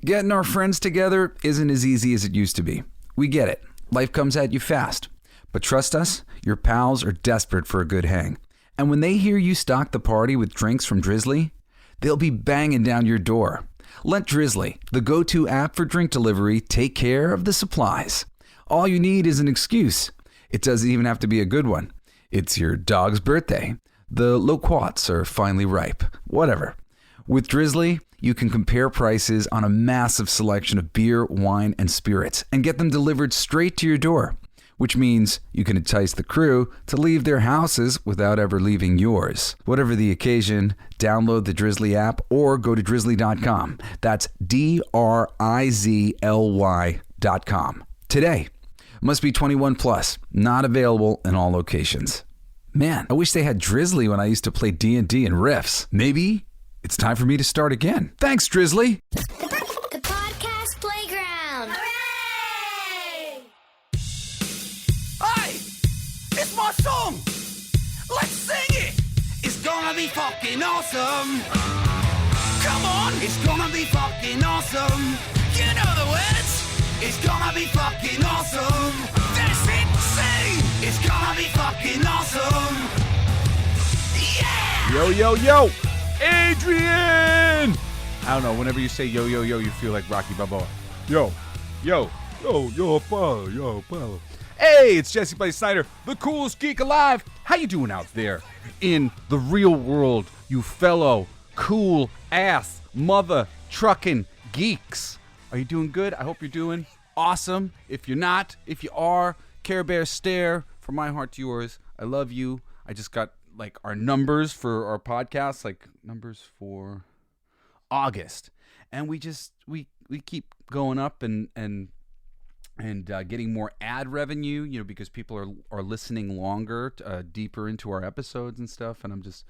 Getting our friends together isn't as easy as it used to be. We get it. Life comes at you fast. But trust us, your pals are desperate for a good hang. And when they hear you stock the party with drinks from Drizzly, they'll be banging down your door. Let Drizzly, the go-to app for drink delivery, take care of the supplies. All you need is an excuse. It doesn't even have to be a good one. It's your dog's birthday. The loquats are finally ripe. Whatever. With Drizzly, you can compare prices on a massive selection of beer, wine, and spirits and get them delivered straight to your door, which means you can entice the crew to leave their houses without ever leaving yours. Whatever the occasion, download the Drizzly app or go to drizzly.com. That's DRIZLY.com. Today. Must be 21 plus. Not available in all locations. Man, I wish they had Drizzly when I used to play D&D and Riffs. Maybe it's time for me to start again. Thanks, Drizzly. The podcast playground. Hooray! Hey, it's my song. Let's sing it. It's gonna be fucking awesome. Come on, it's gonna be fucking awesome. You know the words. It's gonna be fucking awesome. That's it, sing. It's gonna be fucking awesome. Yeah! Yo, yo, yo! Adrian! I don't know, whenever you say yo, yo, yo, you feel like Rocky Balboa. Yo, yo, yo, yo, follow, yo, follow. Hey, it's Jesse Blaze Snyder, the coolest geek alive. How you doing out there in the real world, you fellow cool ass mother trucking geeks? Are you doing good? I hope you're doing awesome. If you're not, if you are, Care Bear Stare, from my heart to yours, I love you. I just got like our numbers for our podcast, like numbers for August, and we keep going up and getting more ad revenue, you know, because people are listening longer, deeper into our episodes and stuff. And I'm just,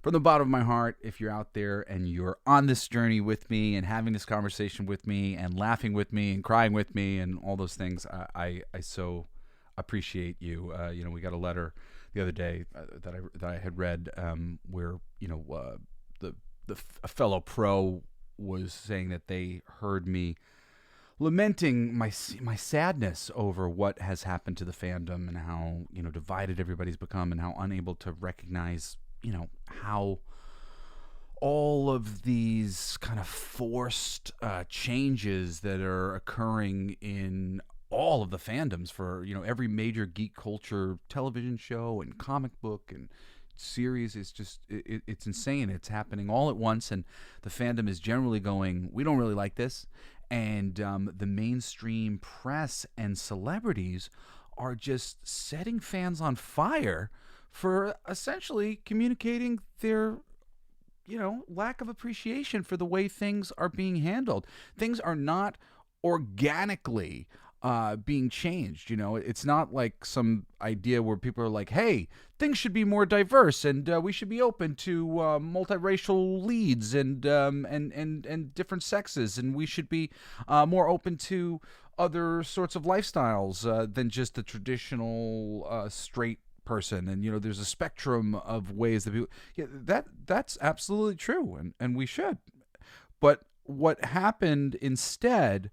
from the bottom of my heart, if you're out there and you're on this journey with me and having this conversation with me and laughing with me and crying with me and all those things, I so appreciate you. You know, we got a letter the other day that I had read, where, you know, a fellow pro was saying that they heard me lamenting my sadness over what has happened to the fandom and how, you know, divided everybody's become and how unable to recognize, you know, how all of these kind of forced changes that are occurring in all of the fandoms for, you know, every major geek culture television show and comic book and series is just, it's insane. It's happening all at once, and the fandom is generally going, we don't really like this. And the mainstream press and celebrities are just setting fans on fire for essentially communicating their, you know, lack of appreciation for the way things are being handled. Things are not organically being changed. You know, it's not like some idea where people are like, hey, things should be more diverse and we should be open to multiracial leads and different sexes, and we should be more open to other sorts of lifestyles than just the traditional straight person. And, you know, there's a spectrum of ways that people, yeah, that's absolutely true, and we should. But what happened instead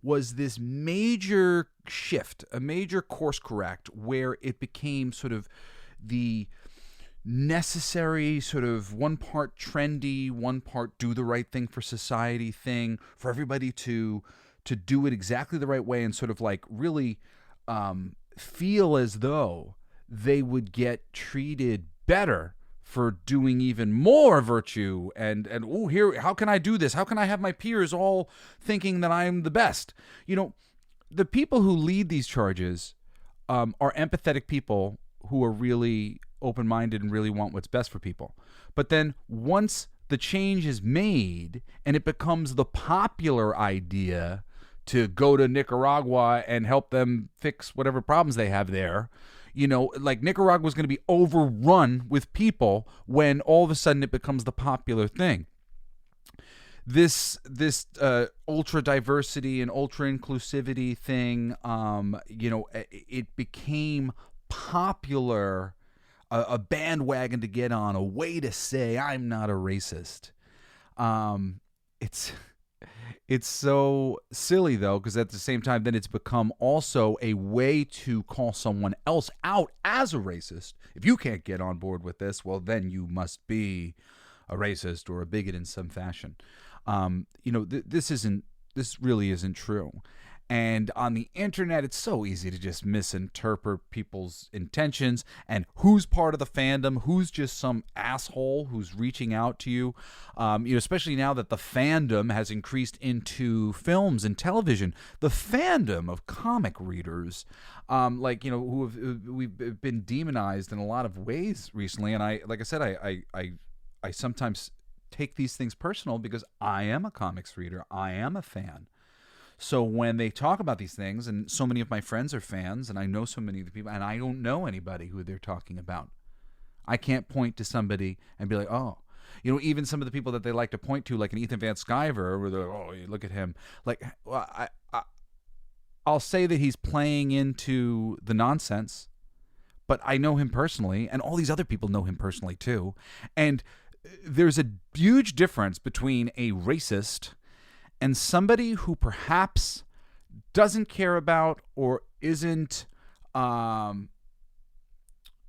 was this major shift, a major course correct, where it became sort of the necessary sort of one part trendy, one part do the right thing for society thing for everybody to do it exactly the right way and sort of like really feel as though they would get treated better for doing even more virtue and oh, here, how can I do this? How can I have my peers all thinking that I'm the best? You know, the people who lead these charges are empathetic people who are really open-minded and really want what's best for people. But then once the change is made and it becomes the popular idea to go to Nicaragua and help them fix whatever problems they have there, you know, like Nicaragua was going to be overrun with people when all of a sudden it becomes the popular thing. This ultra diversity and ultra inclusivity thing, you know, it became popular, a bandwagon to get on, a way to say I'm not a racist. It's so silly, though, because at the same time, then it's become also a way to call someone else out as a racist. If you can't get on board with this, well, then you must be a racist or a bigot in some fashion. This really isn't true. And on the internet, it's so easy to just misinterpret people's intentions and who's part of the fandom, who's just some asshole who's reaching out to you. Especially now that the fandom has increased into films and television, the fandom of comic readers, we've been demonized in a lot of ways recently. And I sometimes take these things personal because I am a comics reader. I am a fan. So when they talk about these things, and so many of my friends are fans, and I know so many of the people, and I don't know anybody who they're talking about. I can't point to somebody and be like, oh, even some of the people that they like to point to, like an Ethan Van Sciver, where they're like, oh, look at him. Like, well, I'll say that he's playing into the nonsense, but I know him personally, and all these other people know him personally too. And there's a huge difference between a racist and somebody who perhaps doesn't care about or isn't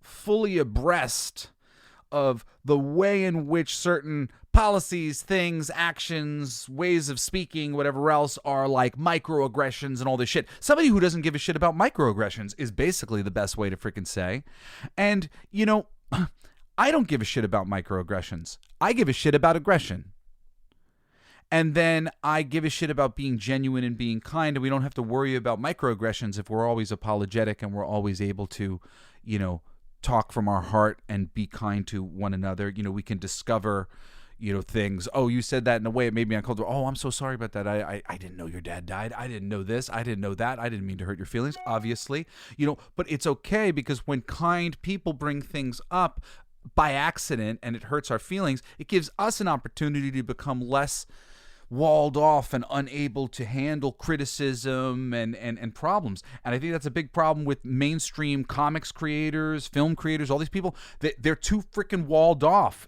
fully abreast of the way in which certain policies, things, actions, ways of speaking, whatever else are like microaggressions and all this shit. Somebody who doesn't give a shit about microaggressions is basically the best way to freaking say. And, I don't give a shit about microaggressions. I give a shit about aggression. And then I give a shit about being genuine and being kind, and we don't have to worry about microaggressions if we're always apologetic and we're always able to, talk from our heart and be kind to one another. We can discover, things. Oh, you said that in a way it made me uncomfortable. Oh, I'm so sorry about that. I didn't know your dad died. I didn't know this. I didn't know that. I didn't mean to hurt your feelings, obviously. But it's okay because when kind people bring things up by accident and it hurts our feelings, it gives us an opportunity to become less walled off and unable to handle criticism and problems. And I think that's a big problem with mainstream comics creators, film creators, all these people. They're too freaking walled off.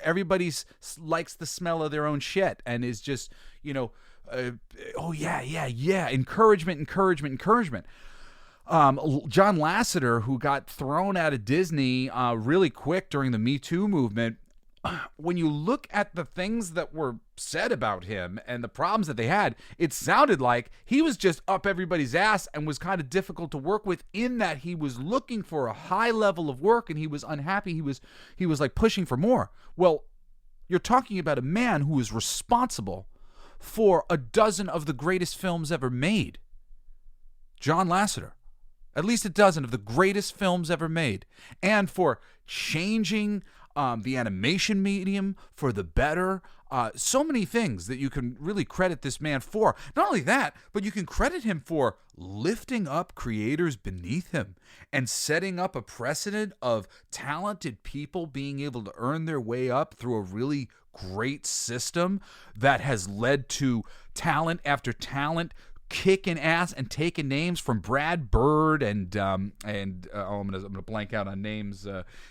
Everybody likes the smell of their own shit and is just, oh, yeah. Encouragement. John Lasseter, who got thrown out of Disney really quick during the Me Too movement, when you look at the things that were said about him and the problems that they had, it sounded like he was just up everybody's ass and was kind of difficult to work with, in that he was looking for a high level of work and he was unhappy. He was like pushing for more. Well, you're talking about a man who is responsible for a dozen of the greatest films ever made. John Lasseter. At least a dozen of the greatest films ever made. And for changing the animation medium for the better. So many things that you can really credit this man for. Not only that, but you can credit him for lifting up creators beneath him and setting up a precedent of talented people being able to earn their way up through a really great system that has led to talent after talent kicking ass and taking names from Brad Bird and I'm gonna blank out on names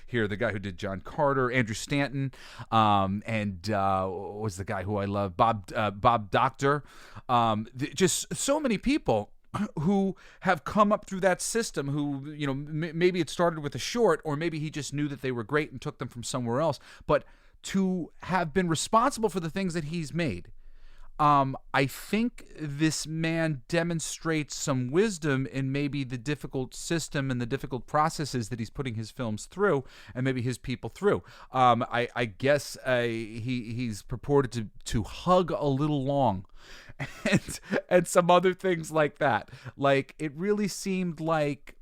here. The guy who did John Carter, Andrew Stanton, and what was the guy who I love, Bob Doctor. Just so many people who have come up through that system, who, maybe it started with a short, or maybe he just knew that they were great and took them from somewhere else, but to have been responsible for the things that he's made. I think this man demonstrates some wisdom in maybe the difficult system and the difficult processes that he's putting his films through and maybe his people through. I guess he's purported to hug a little long and some other things like that. Like, it really seemed like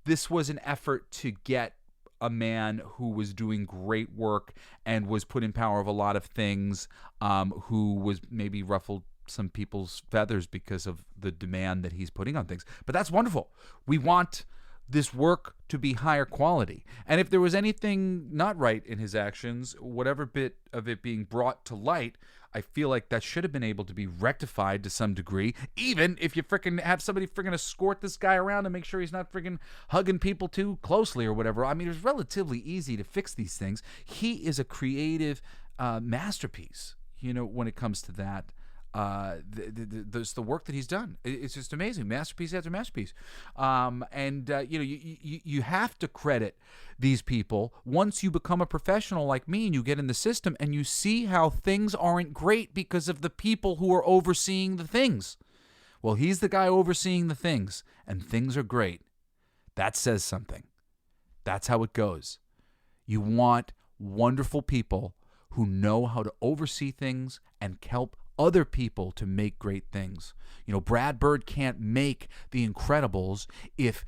this was an effort to get a man who was doing great work and was put in power of a lot of things, who was maybe ruffled some people's feathers because of the demand that he's putting on things. But that's wonderful. We want this work to be higher quality. And if there was anything not right in his actions, whatever bit of it being brought to light, I feel like that should have been able to be rectified to some degree, even if you freaking have somebody freaking escort this guy around and make sure he's not freaking hugging people too closely or whatever. I mean, it's relatively easy to fix these things. He is a creative masterpiece, when it comes to that. the work that he's done. It's just amazing, masterpiece after masterpiece. You have to credit these people once you become a professional like me and you get in the system and you see how things aren't great because of the people who are overseeing the things. Well, he's the guy overseeing the things, and things are great. That says something. That's how it goes. You want wonderful people who know how to oversee things and help other people to make great things. Brad Bird can't make The Incredibles if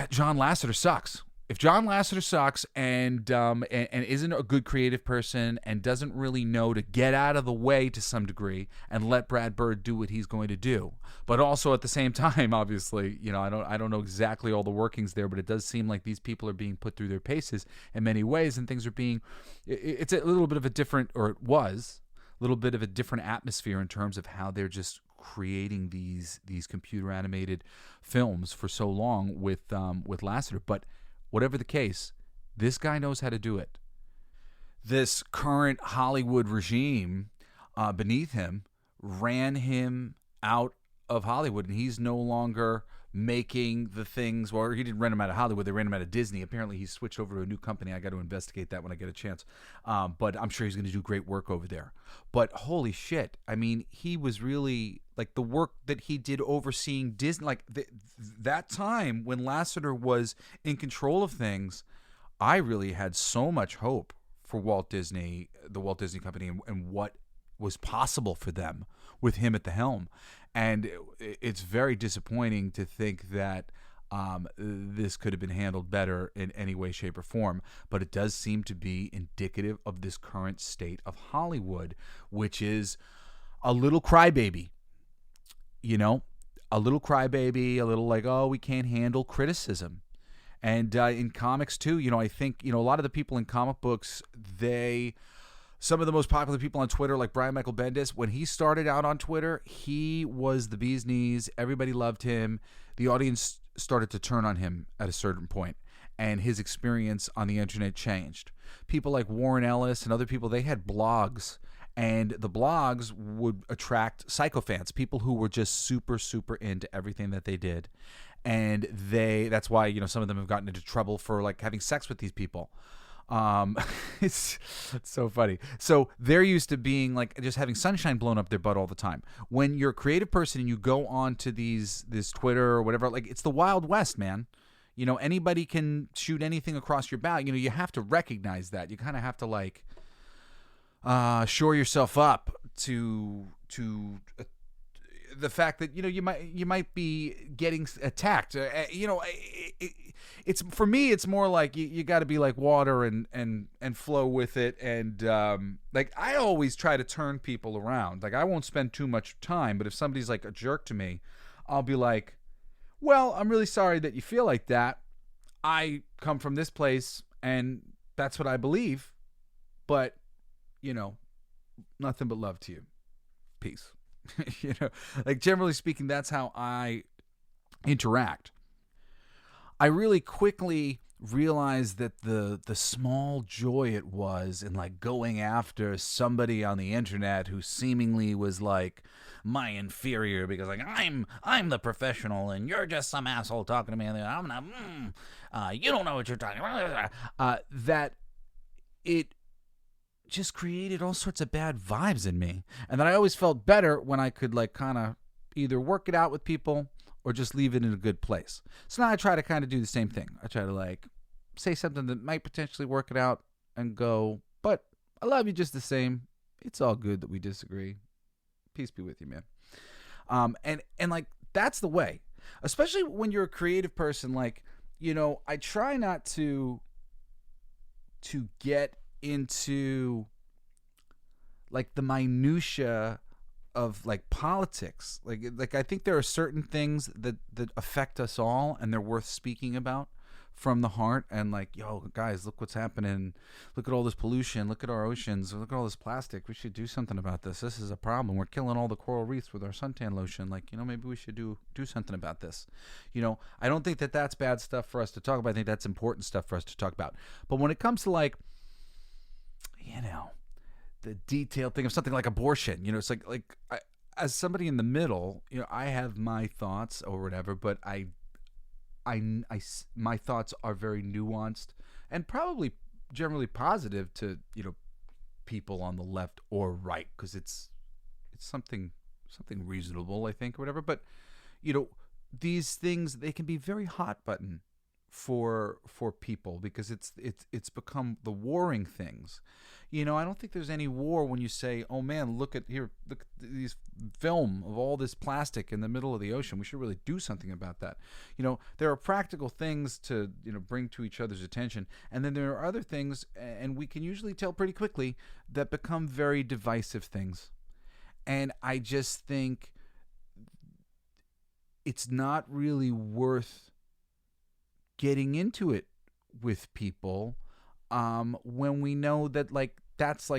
John Lasseter sucks. If John Lasseter sucks and isn't a good creative person and doesn't really know to get out of the way to some degree and let Brad Bird do what he's going to do, but also at the same time, obviously, I don't know exactly all the workings there, but it does seem like these people are being put through their paces in many ways, and things are being. It's a little bit of a different, or it was a little bit of a different atmosphere in terms of how they're just creating these computer animated films for so long with Lasseter, but. Whatever the case, this guy knows how to do it. This current Hollywood regime beneath him ran him out of Hollywood, and he's no longer making the things. Well, he didn't run him out of Hollywood. They ran him out of Disney. Apparently, he switched over to a new company. I got to investigate that when I get a chance. But I'm sure he's going to do great work over there. But holy shit. I mean, he was really, like, the work that he did overseeing Disney, like, that time when Lasseter was in control of things, I really had so much hope for Walt Disney, the Walt Disney Company, and what was possible for them with him at the helm. And it's very disappointing to think that this could have been handled better in any way, shape, or form. But it does seem to be indicative of this current state of Hollywood, which is a little crybaby. A little crybaby, a little like, oh, we can't handle criticism. And in comics, too, I think, a lot of the people in comic books, some of the most popular people on Twitter, like Brian Michael Bendis, when he started out on Twitter, he was the bee's knees. Everybody loved him. The audience started to turn on him at a certain point, and his experience on the internet changed. People like Warren Ellis and other people, they had blogs, and the blogs would attract sycophants, people who were just super, super into everything that they did. And that's why, some of them have gotten into trouble for, like, having sex with these people. It's so funny. So they're used to being like just having sunshine blown up their butt all the time. When you're a creative person and you go on to this Twitter or whatever, like, it's the Wild West, man. Anybody can shoot anything across your bow. You have to recognize that. You kind of have to, like, shore yourself up to the fact that you might be getting attacked. It's for me. It's more like you got to be like water and flow with it. And like, I always try to turn people around. Like, I won't spend too much time, but if somebody's like a jerk to me, I'll be like, well, I'm really sorry that you feel like that. I come from this place, and that's what I believe. But nothing but love to you. Peace. Like, generally speaking, that's how I interact. I really quickly realized that the small joy it was in, like, going after somebody on the internet who seemingly was like my inferior because, like, I'm the professional and you're just some asshole talking to me and I'm not you don't know what you're talking about, that it just created all sorts of bad vibes in me, and that I always felt better when I could, like, kind of either work it out with people or just leave it in a good place. So now I try to kind of do the same thing. I try to, like, say something that might potentially work it out and go, but I love you just the same. It's all good that we disagree. Peace be with you, man. And like, that's the way, especially when you're a creative person. Like, I try not to get into, like, the minutia of, like, politics. Like I think there are certain things that affect us all, and they're worth speaking about from the heart. And, like, yo, guys, look what's happening. Look at all this pollution. Look at our oceans. Look at all this plastic. We should do something about this. This is a problem. We're killing all the coral reefs with our suntan lotion. Like, maybe we should do something about this. I don't think that that's bad stuff for us to talk about. I think that's important stuff for us to talk about. But when it comes to, like, the detailed thing of something like abortion. It's as somebody in the middle, I have my thoughts or whatever, but my thoughts are very nuanced and probably generally positive to people on the left or right, because it's something reasonable, I think, or whatever. But these things, they can be very hot button for people, because it's become the warring things. I don't think there's any war when you say, oh man, look at these film of all this plastic in the middle of the ocean. We should really do something about that. There are practical things to bring to each other's attention, and then there are other things, and we can usually tell pretty quickly, that become very divisive things. And I just think it's not really worth getting into it with people when we know that that's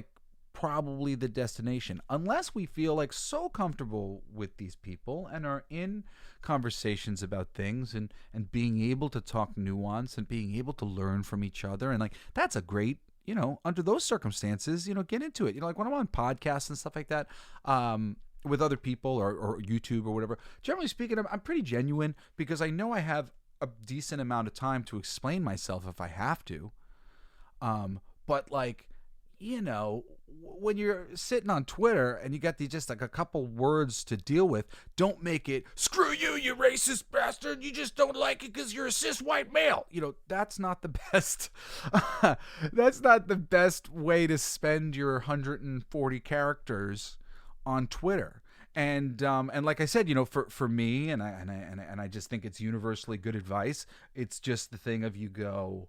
probably the destination, unless we feel so comfortable with these people and are in conversations about things and being able to talk nuance and being able to learn from each other, and that's a great, under those circumstances, get into it. When I'm on podcasts and stuff like that, with other people or YouTube or whatever, generally speaking, I'm pretty genuine, because I know I have a decent amount of time to explain myself if I have to. But when you're sitting on Twitter and you got just a couple words to deal with, don't make it, screw you, you racist bastard, you just don't like it because you're a cis white male. That's not the best. That's not the best way to spend your 140 characters on Twitter. And like I said, for me, and I just think it's universally good advice. It's just the thing of you go,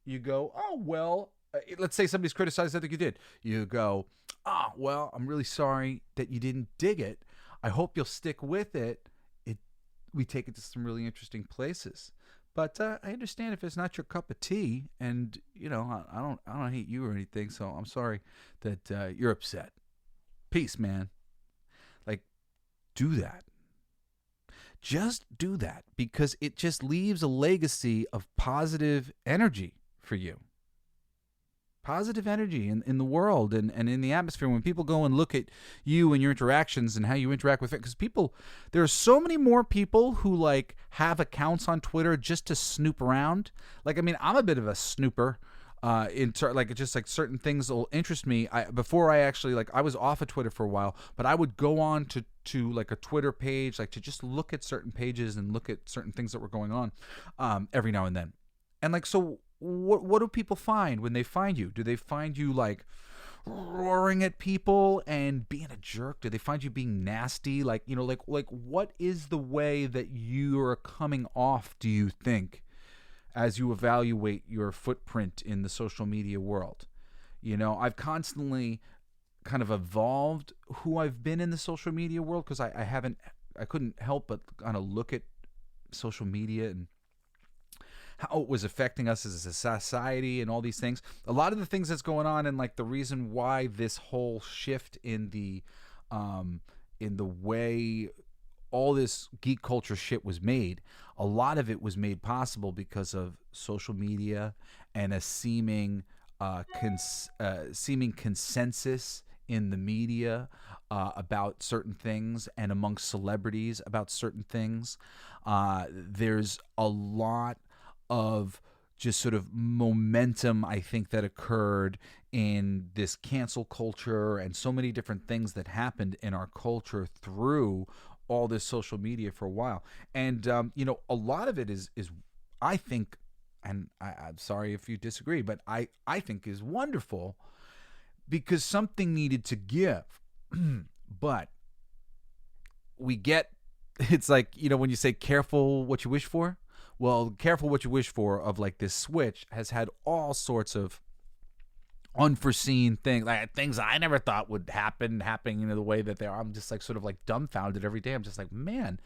oh well. Let's say somebody's criticized something you did. You go, oh well, I'm really sorry that you didn't dig it. I hope you'll stick with it. We take it to some really interesting places. But I understand if it's not your cup of tea, and I don't hate you or anything. So I'm sorry that you're upset. Peace, man. Do that. Just do that, because it just leaves a legacy of positive energy for you. Positive energy in the world and in the atmosphere when people go and look at you and your interactions and how you interact with it. Because there are so many more people who have accounts on Twitter just to snoop around. I'm a bit of a snooper. Certain things will interest me. Before I actually I was off of Twitter for a while, but I would go on to a Twitter page, to just look at certain pages and look at certain things that were going on every now and then. And so what do people find when they find you? Do they find you roaring at people and being a jerk? Do they find you being nasty? What is the way that you are coming off, do you think, as you evaluate your footprint in the social media world? I've constantly kind of evolved who I've been in the social media world, because I couldn't help but kind of look at social media and how it was affecting us as a society and all these things. A lot of the things that's going on, and the reason why this whole shift in the way all this geek culture shit was made, a lot of it was made possible because of social media and a seeming consensus in the media about certain things, and amongst celebrities about certain things. There's a lot of just sort of momentum, I think, that occurred in this cancel culture and so many different things that happened in our culture through all this social media for a while. And, a lot of it is I think, and I'm sorry if you disagree, but I think is wonderful, because something needed to give. But it's when you say careful what you wish for. Well, careful what you wish for of this switch has had all sorts of unforeseen things, things I never thought would happening in the way that they are. I'm just sort of dumbfounded every day. I'm just man,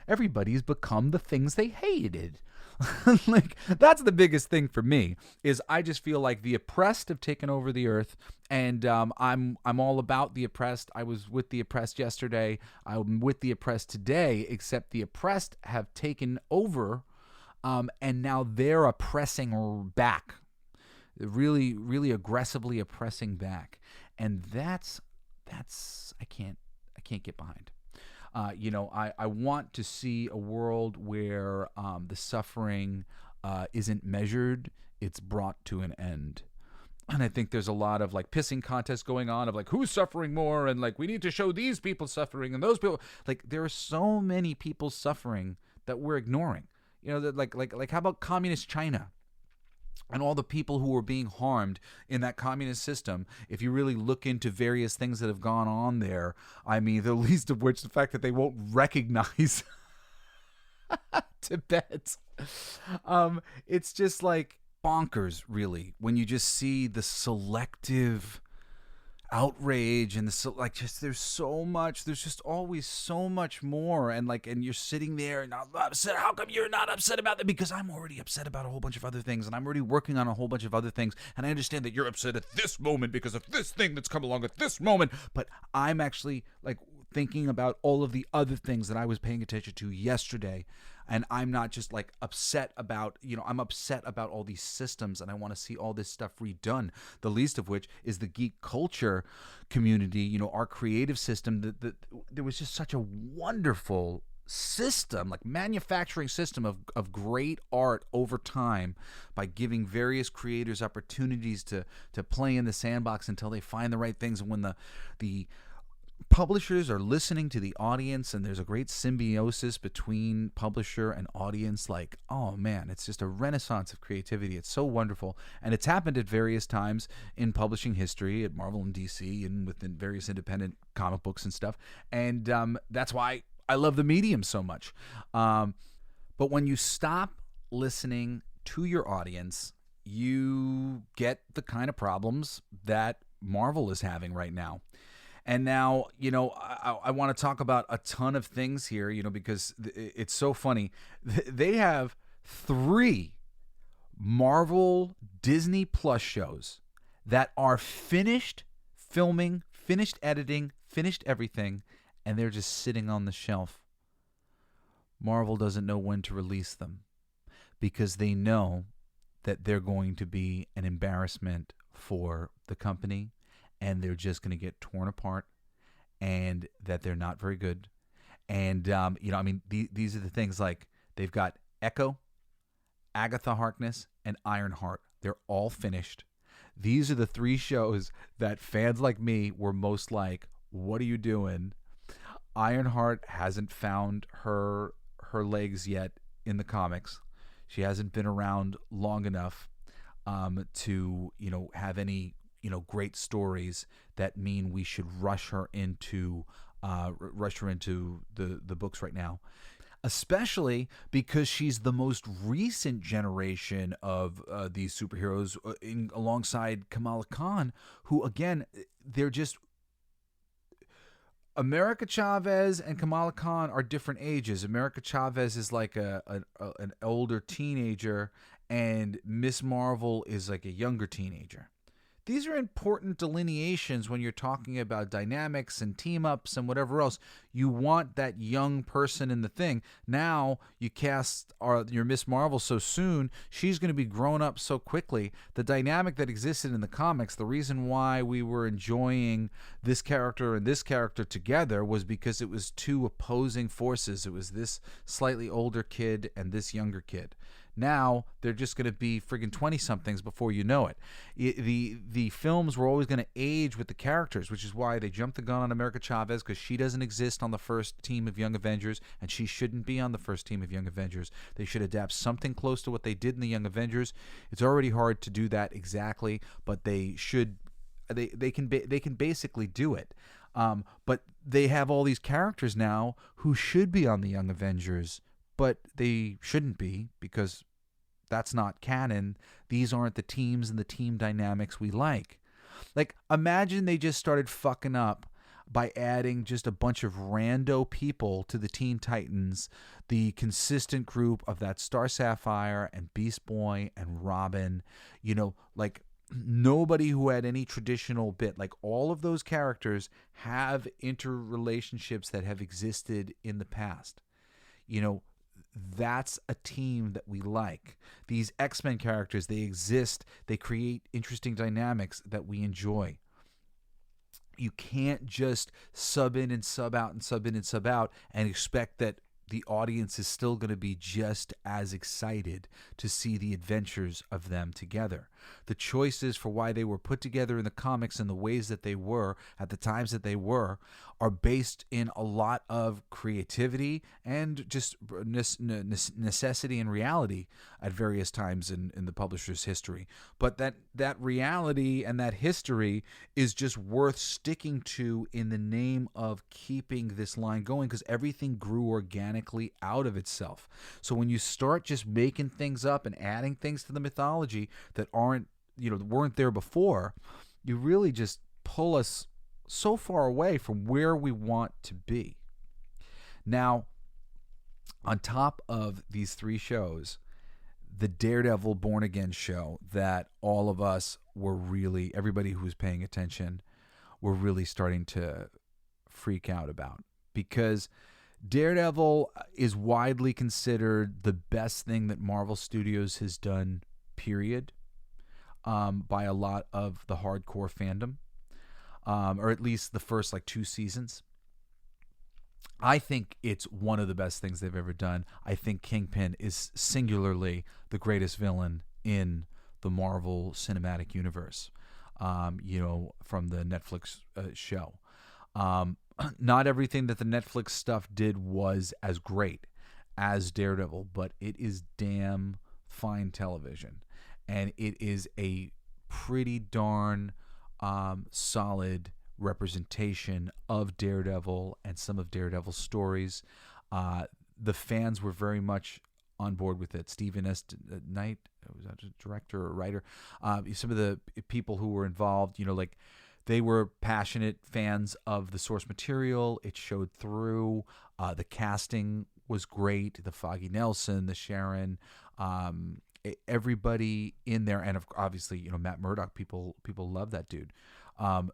everybody's become the things they hated. That's the biggest thing for me, is I just feel like the oppressed have taken over the earth, and I'm all about the oppressed. I was with the oppressed yesterday. I'm with the oppressed today, except the oppressed have taken over. And now they're oppressing back, really, really aggressively oppressing back. and that's I can't get behind. I want to see a world where the suffering isn't measured; it's brought to an end. And I think there's a lot of like pissing contests going on of like who's suffering more, and like we need to show these people suffering and those people. Like there are so many people suffering that we're ignoring. That like how about communist China? And all the people who were being harmed in that communist system, if you really look into various things that have gone on there, I mean, the least of which the fact that they won't recognize Tibet. It's just like bonkers, really, when you just see the selective outrage and there's so much, there's just always so much more, and you're sitting there and I'm upset. How come you're not upset about that? Because I'm already upset about a whole bunch of other things, and I'm already working on a whole bunch of other things, and I understand that you're upset at this moment because of this thing that's come along at this moment, but I'm actually thinking about all of the other things that I was paying attention to yesterday. And I'm not just upset about, I'm upset about all these systems, and I want to see all this stuff redone. The least of which is the geek culture community, our creative system. There was just such a wonderful system, manufacturing system of great art over time by giving various creators opportunities to play in the sandbox until they find the right things. And when the publishers are listening to the audience, and there's a great symbiosis between publisher and audience, oh man, it's just a renaissance of creativity. It's so wonderful, and it's happened at various times in publishing history at Marvel and DC and within various independent comic books and stuff, and that's why I love the medium so much. But when you stop listening to your audience, you get the kind of problems that Marvel is having right now. And now, I want to talk about a ton of things here, because it's so funny. They have 3 Marvel Disney Plus shows that are finished filming, finished editing, finished everything, and they're just sitting on the shelf. Marvel doesn't know when to release them because they know that they're going to be an embarrassment for the company, and they're just going to get torn apart, and that they're not very good. And, these are the things they've got Echo, Agatha Harkness, and Iron Heart. They're all finished. These are the 3 shows that fans like me were most like, what are you doing? Iron Heart hasn't found her legs yet in the comics. She hasn't been around long enough to, have any great stories that mean we should rush her into the books right now, especially because she's the most recent generation of these superheroes alongside Kamala Khan, who again, they're just America Chavez and Kamala Khan are different ages. America Chavez is an older teenager, and Miss Marvel is a younger teenager. These are important delineations when you're talking about dynamics and team-ups and whatever else. You want that young person in the thing. Now you cast your Miss Marvel so soon, she's going to be grown up so quickly. The dynamic that existed in the comics, the reason why we were enjoying this character and this character together was because it was 2 opposing forces. It was this slightly older kid and this younger kid. Now they're just going to be friggin' 20-somethings before you know it. The films were always going to age with the characters, which is why they jumped the gun on America Chavez, because she doesn't exist on the first team of Young Avengers, and she shouldn't be on the first team of Young Avengers. They should adapt something close to what they did in the Young Avengers. It's already hard to do that exactly, but they should. They can basically do it. But they have all these characters now who should be on the Young Avengers, but they shouldn't be because that's not canon. These aren't the teams and the team dynamics we like. Imagine they just started fucking up by adding just a bunch of rando people to the Teen Titans, the consistent group of that Star Sapphire and Beast Boy and Robin, nobody who had any traditional bit. All of those characters have interrelationships that have existed in the past. That's a team that we like. These X-Men characters, they exist. They create interesting dynamics that we enjoy. You can't just sub in and sub out and sub in and sub out and expect that the audience is still going to be just as excited to see the adventures of them together. The choices for why they were put together in the comics and the ways that they were at the times that they were are based in a lot of creativity and just necessity and reality at various times in the publisher's history. But that reality and that history is just worth sticking to in the name of keeping this line going, because everything grew organically out of itself. So when you start just making things up and adding things to the mythology that weren't there before, you really just pull us so far away from where we want to be. Now, on top of these 3 shows, the Daredevil Born Again show that all of us were really, everybody who was paying attention, were really starting to freak out about, because Daredevil is widely considered the best thing that Marvel Studios has done, period, by a lot of the hardcore fandom, or at least the first 2 seasons. I think it's one of the best things they've ever done. I think Kingpin is singularly the greatest villain in the Marvel Cinematic Universe, from the Netflix show. Not everything that the Netflix stuff did was as great as Daredevil, but it is damn fine television. And it is a pretty darn solid representation of Daredevil and some of Daredevil's stories. The fans were very much on board with it. Stephen S. Knight, was that a director or writer? Some of the people who were involved, they were passionate fans of the source material. It showed through. The casting was great. The Foggy Nelson, the Sharon, everybody in there, and obviously, Matt Murdock. People love that dude. And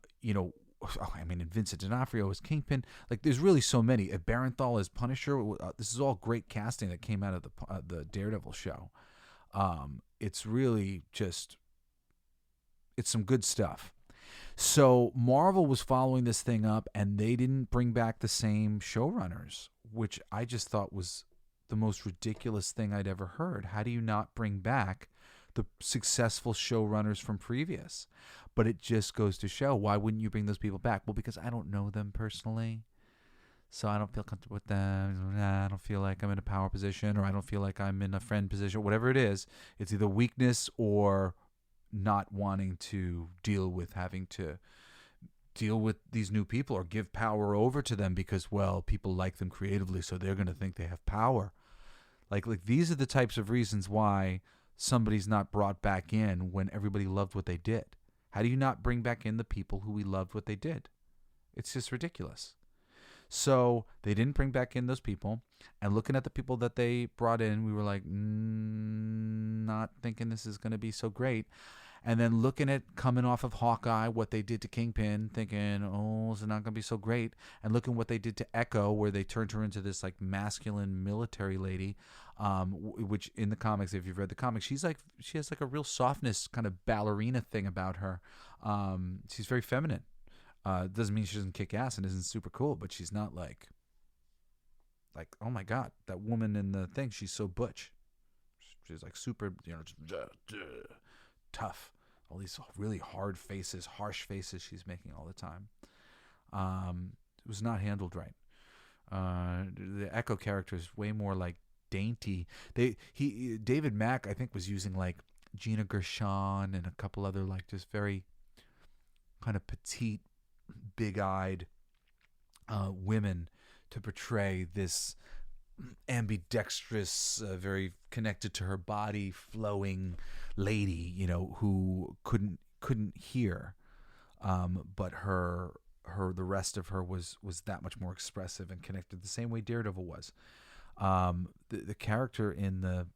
Vincent D'Onofrio as Kingpin. There's really so many. Barenthal as Punisher. This is all great casting that came out of the Daredevil show. It's really just, it's some good stuff. So Marvel was following this thing up, and they didn't bring back the same showrunners, which I just thought was the most ridiculous thing I'd ever heard. How do you not bring back the successful showrunners from previous? But it just goes to show, why wouldn't you bring those people back? Well, because I don't know them personally, so I don't feel comfortable with them. I don't feel like I'm in a power position, or I don't feel like I'm in a friend position. Whatever it is, it's either weakness or not wanting to deal with having to deal with these new people or give power over to them because, well, people like them creatively, so they're going to think they have power. Like these are the types of reasons why somebody's not brought back in when everybody loved what they did. How do you not bring back in the people who we loved what they did? It's just ridiculous. So they didn't bring back in those people. And looking at the people that they brought in, we were like, not thinking this is going to be so great. And then looking at coming off of Hawkeye, what they did to Kingpin, thinking, oh, it's not going to be so great. And looking what they did to Echo, where they turned her into this masculine military lady, which in the comics, if you've read the comics, she has a real softness, kind of ballerina thing about her. She's very feminine. Doesn't mean she doesn't kick ass and isn't super cool, but she's not like, oh my God, that woman in the thing, she's so butch. She's super, tough. All these really hard faces, harsh faces she's making all the time. It was not handled right. The Echo character is way more dainty. David Mack, I think, was using Gina Gershon and a couple other just very kind of petite, big-eyed women to portray this ambidextrous, very connected to her body, flowing lady, who couldn't hear, but the rest of her was that much more expressive and connected, the same way Daredevil was. The character in the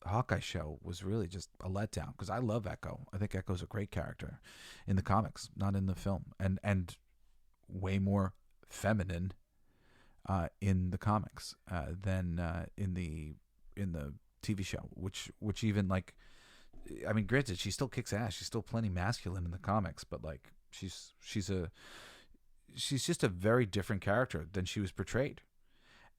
Hawkeye show was really just a letdown, because I love Echo. I think Echo's a great character in the comics, not in the film, and way more feminine in the comics than in the TV show, which even granted, she still kicks ass. She's still plenty masculine in the comics, but she's just a very different character than she was portrayed.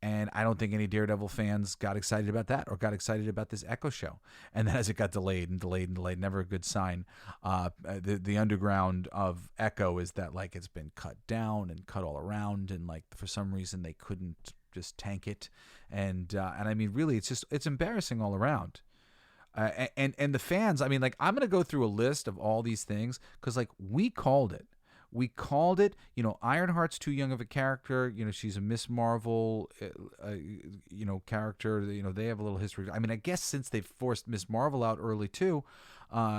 And I don't think any Daredevil fans got excited about that or got excited about this Echo show. And then as it got delayed, never a good sign. The underground of Echo is that like it's been cut down and cut all around, and like for some reason they couldn't just tank it. And I mean, really, it's embarrassing all around. And the fans, I mean, like I'm gonna go through a list of all these things because like we called it. We called it, Ironheart's too young of a character. She's a Miss Marvel, character. They have a little history. I mean, I guess since they've forced Miss Marvel out early too,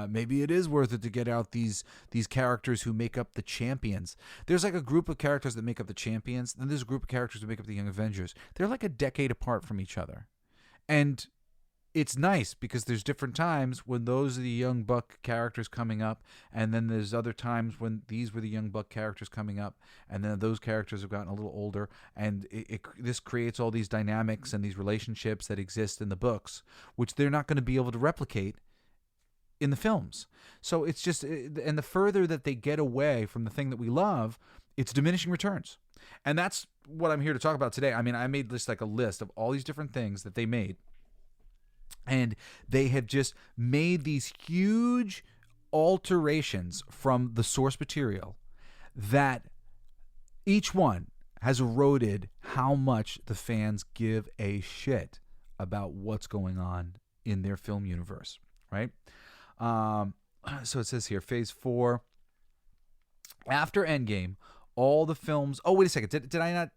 maybe it is worth it to get out these characters who make up the champions. There's like a group of characters that make up the champions. Then there's a group of characters who make up the Young Avengers. They're like a decade apart from each other. And it's nice because there's different times when those are the young buck characters coming up, and then there's other times when these were the young buck characters coming up, and then those characters have gotten a little older, and this creates all these dynamics and these relationships that exist in the books, which they're not going to be able to replicate in the films. So it's just, and the further that they get away from the thing that we love, it's diminishing returns. And that's what I'm here to talk about today. I mean, I made just like a list of all these different things that they made. And they have just made these huge alterations from the source material that each one has eroded how much the fans give a shit about what's going on in their film universe, right? So it says here, Phase 4, after Endgame, all the films. Oh, wait a second. Did I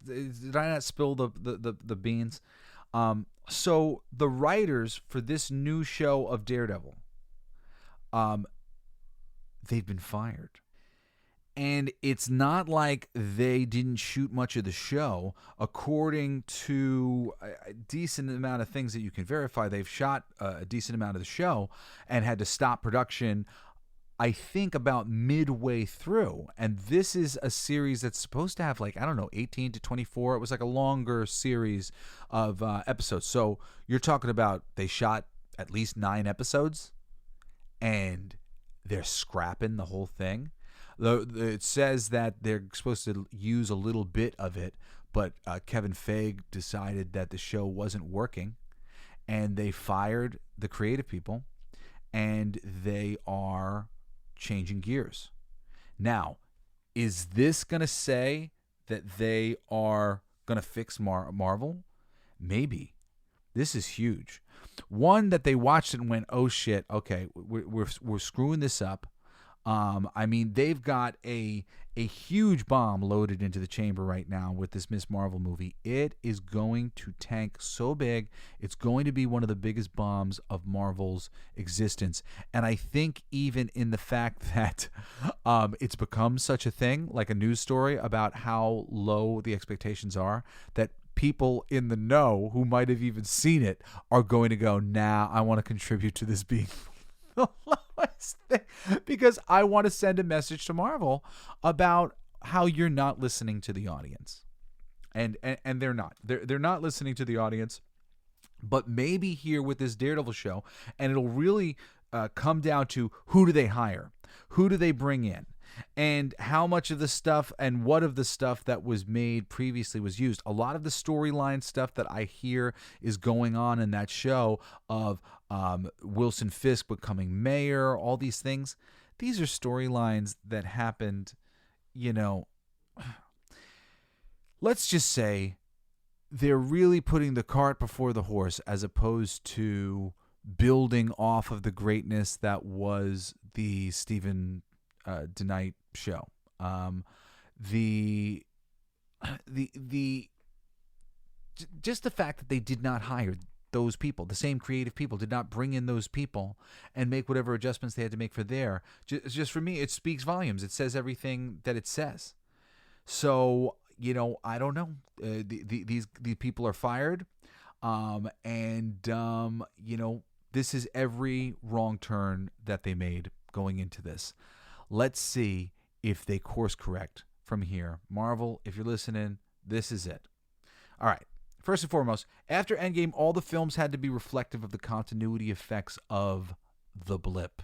not spill the beans? So the writers for this new show of Daredevil, they've been fired. And it's not like they didn't shoot much of the show. According to a decent amount of things that you can verify, they've shot a decent amount of the show and had to stop production, I think, about midway through. And this is a series that's supposed to have 18 to 24. It was like a longer series of episodes. So you're talking about they shot at least 9 episodes and they're scrapping the whole thing. It says that they're supposed to use a little bit of it, but Kevin Feige decided that the show wasn't working, and they fired the creative people, and they are changing gears. Now, is this going to say that they are going to fix Marvel? Maybe. This is huge. One, that they watched it and went, oh shit, okay, we're screwing this up. I mean, they've got a huge bomb loaded into the chamber right now with this Miss Marvel movie. It is going to tank so big. It's going to be one of the biggest bombs of Marvel's existence. And I think even in the fact that it's become such a thing, like a news story about how low the expectations are, that people in the know who might have even seen it are going to go, nah, I want to contribute to this being the lowest thing, because I want to send a message to Marvel about how you're not listening to the audience. And they're not. They're not listening to the audience. But maybe here with this Daredevil show, and it'll really come down to who do they hire? Who do they bring in? And how much of the stuff and what of the stuff that was made previously was used. A lot of the storyline stuff that I hear is going on in that show of Wilson Fisk becoming mayor, all these things. These are storylines that happened, let's just say they're really putting the cart before the horse as opposed to building off of the greatness that was the Stephen DeKnight show. Just the fact that they did not hire those people, the same creative people, did not bring in those people and make whatever adjustments they had to make for there. Just for me, it speaks volumes. It says everything that it says. So, I don't know. These people are fired. This is every wrong turn that they made going into this. Let's see if they course correct from here. Marvel, if you're listening, this is it. All right. First and foremost, after Endgame, all the films had to be reflective of the continuity effects of the blip.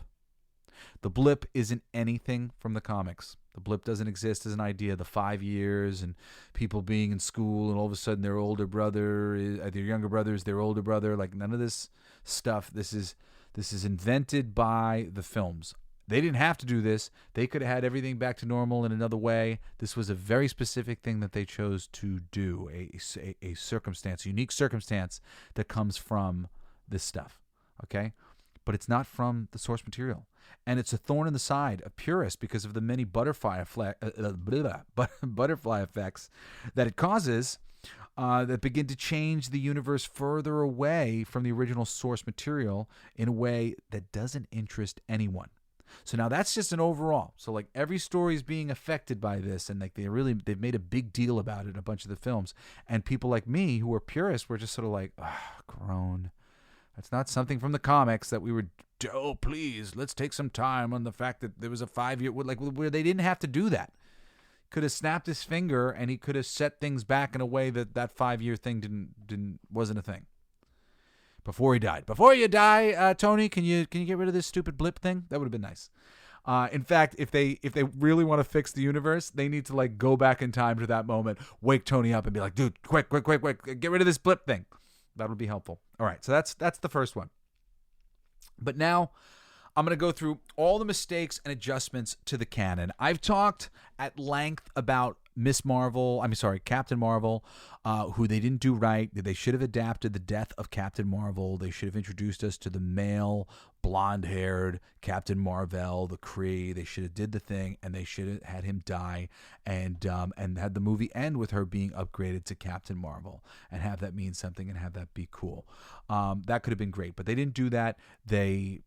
The blip isn't anything from the comics. The blip doesn't exist as an idea. The 5 years and people being in school and all of a sudden their older brother, their younger brother is their older brother. Like, none of this stuff. This is invented by the films. They didn't have to do this. They could have had everything back to normal in another way. This was a very specific thing that they chose to do, a circumstance, a unique circumstance that comes from this stuff, okay? But it's not from the source material. And it's a thorn in the side of purists because of the many butterfly effects that it causes that begin to change the universe further away from the original source material in a way that doesn't interest anyone. So now that's just an overall. So like every story is being affected by this, and like they've made a big deal about it in a bunch of the films. And people like me who are purists were just sort of like, groan. That's not something from the comics that we were, oh, please, let's take some time on the fact that there was a 5-year, like where they didn't have to do that. Could have snapped his finger and he could have set things back in a way that 5-year thing wasn't a thing. Before he died. Before you die, Tony, can you get rid of this stupid blip thing? That would have been nice. In fact, if they really want to fix the universe, they need to like go back in time to that moment, wake Tony up and be like, dude, quick, get rid of this blip thing. That would be helpful. All right, so that's the first one. But now I'm going to go through all the mistakes and adjustments to the canon. I've talked at length about Captain Marvel, who they didn't do right. They should have adapted the death of Captain Marvel. They should have introduced us to the male, blonde-haired Captain Marvel, the Kree. They should have did the thing, and they should have had him die and had the movie end with her being upgraded to Captain Marvel and have that mean something and have that be cool. That could have been great, but they didn't do that. They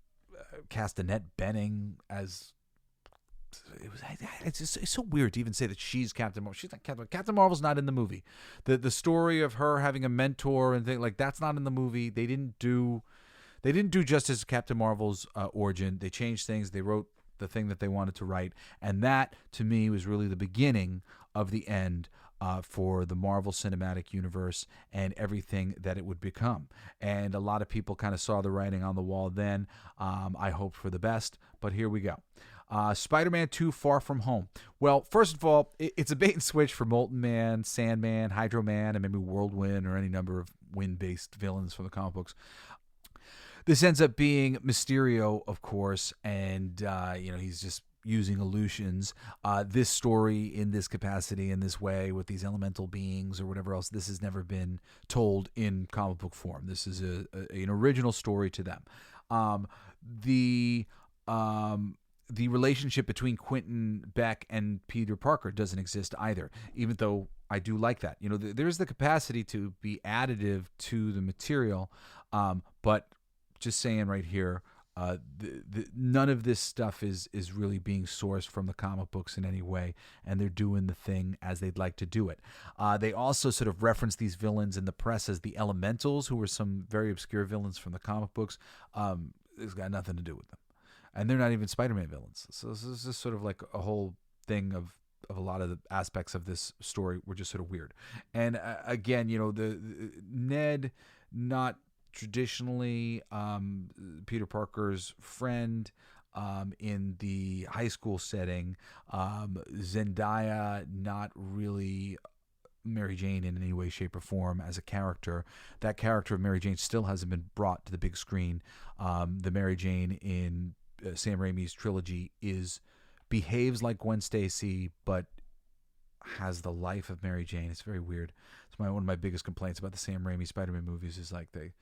cast Annette Bening as... It's so weird to even say that she's Captain Marvel. She's not Captain Marvel's not in the movie. The story of her having a mentor and things like that's not in the movie. They didn't do justice to Captain Marvel's origin. They changed things. They wrote the thing that they wanted to write, and that to me was really the beginning of the end for the Marvel Cinematic Universe and everything that it would become. And a lot of people kind of saw the writing on the wall then. I hoped for the best, but here we go. Spider-Man 2 Far From Home. Well, first of all, it's a bait and switch for Molten Man, Sandman, Hydro Man, and maybe Whirlwind or any number of wind-based villains from the comic books. This ends up being Mysterio, of course, and he's just using illusions. This story in this capacity, in this way, with these elemental beings or whatever else, this has never been told in comic book form. This is an original story to them. The relationship between Quentin Beck and Peter Parker doesn't exist either, even though I do like that. There's the capacity to be additive to the material, but just saying right here, none of this stuff is really being sourced from the comic books in any way, and they're doing the thing as they'd like to do it. They also sort of reference these villains in the press as the Elementals, who were some very obscure villains from the comic books. It's got nothing to do with them. And they're not even Spider-Man villains. So this is just sort of like a whole thing of a lot of the aspects of this story were just sort of weird. And again, the Ned, not traditionally Peter Parker's friend in the high school setting. Zendaya, not really Mary Jane in any way, shape, or form as a character. That character of Mary Jane still hasn't been brought to the big screen. The Mary Jane in Sam Raimi's trilogy behaves like Gwen Stacy, but has the life of Mary Jane. It's very weird. It's one of my biggest complaints about the Sam Raimi Spider-Man movies is like they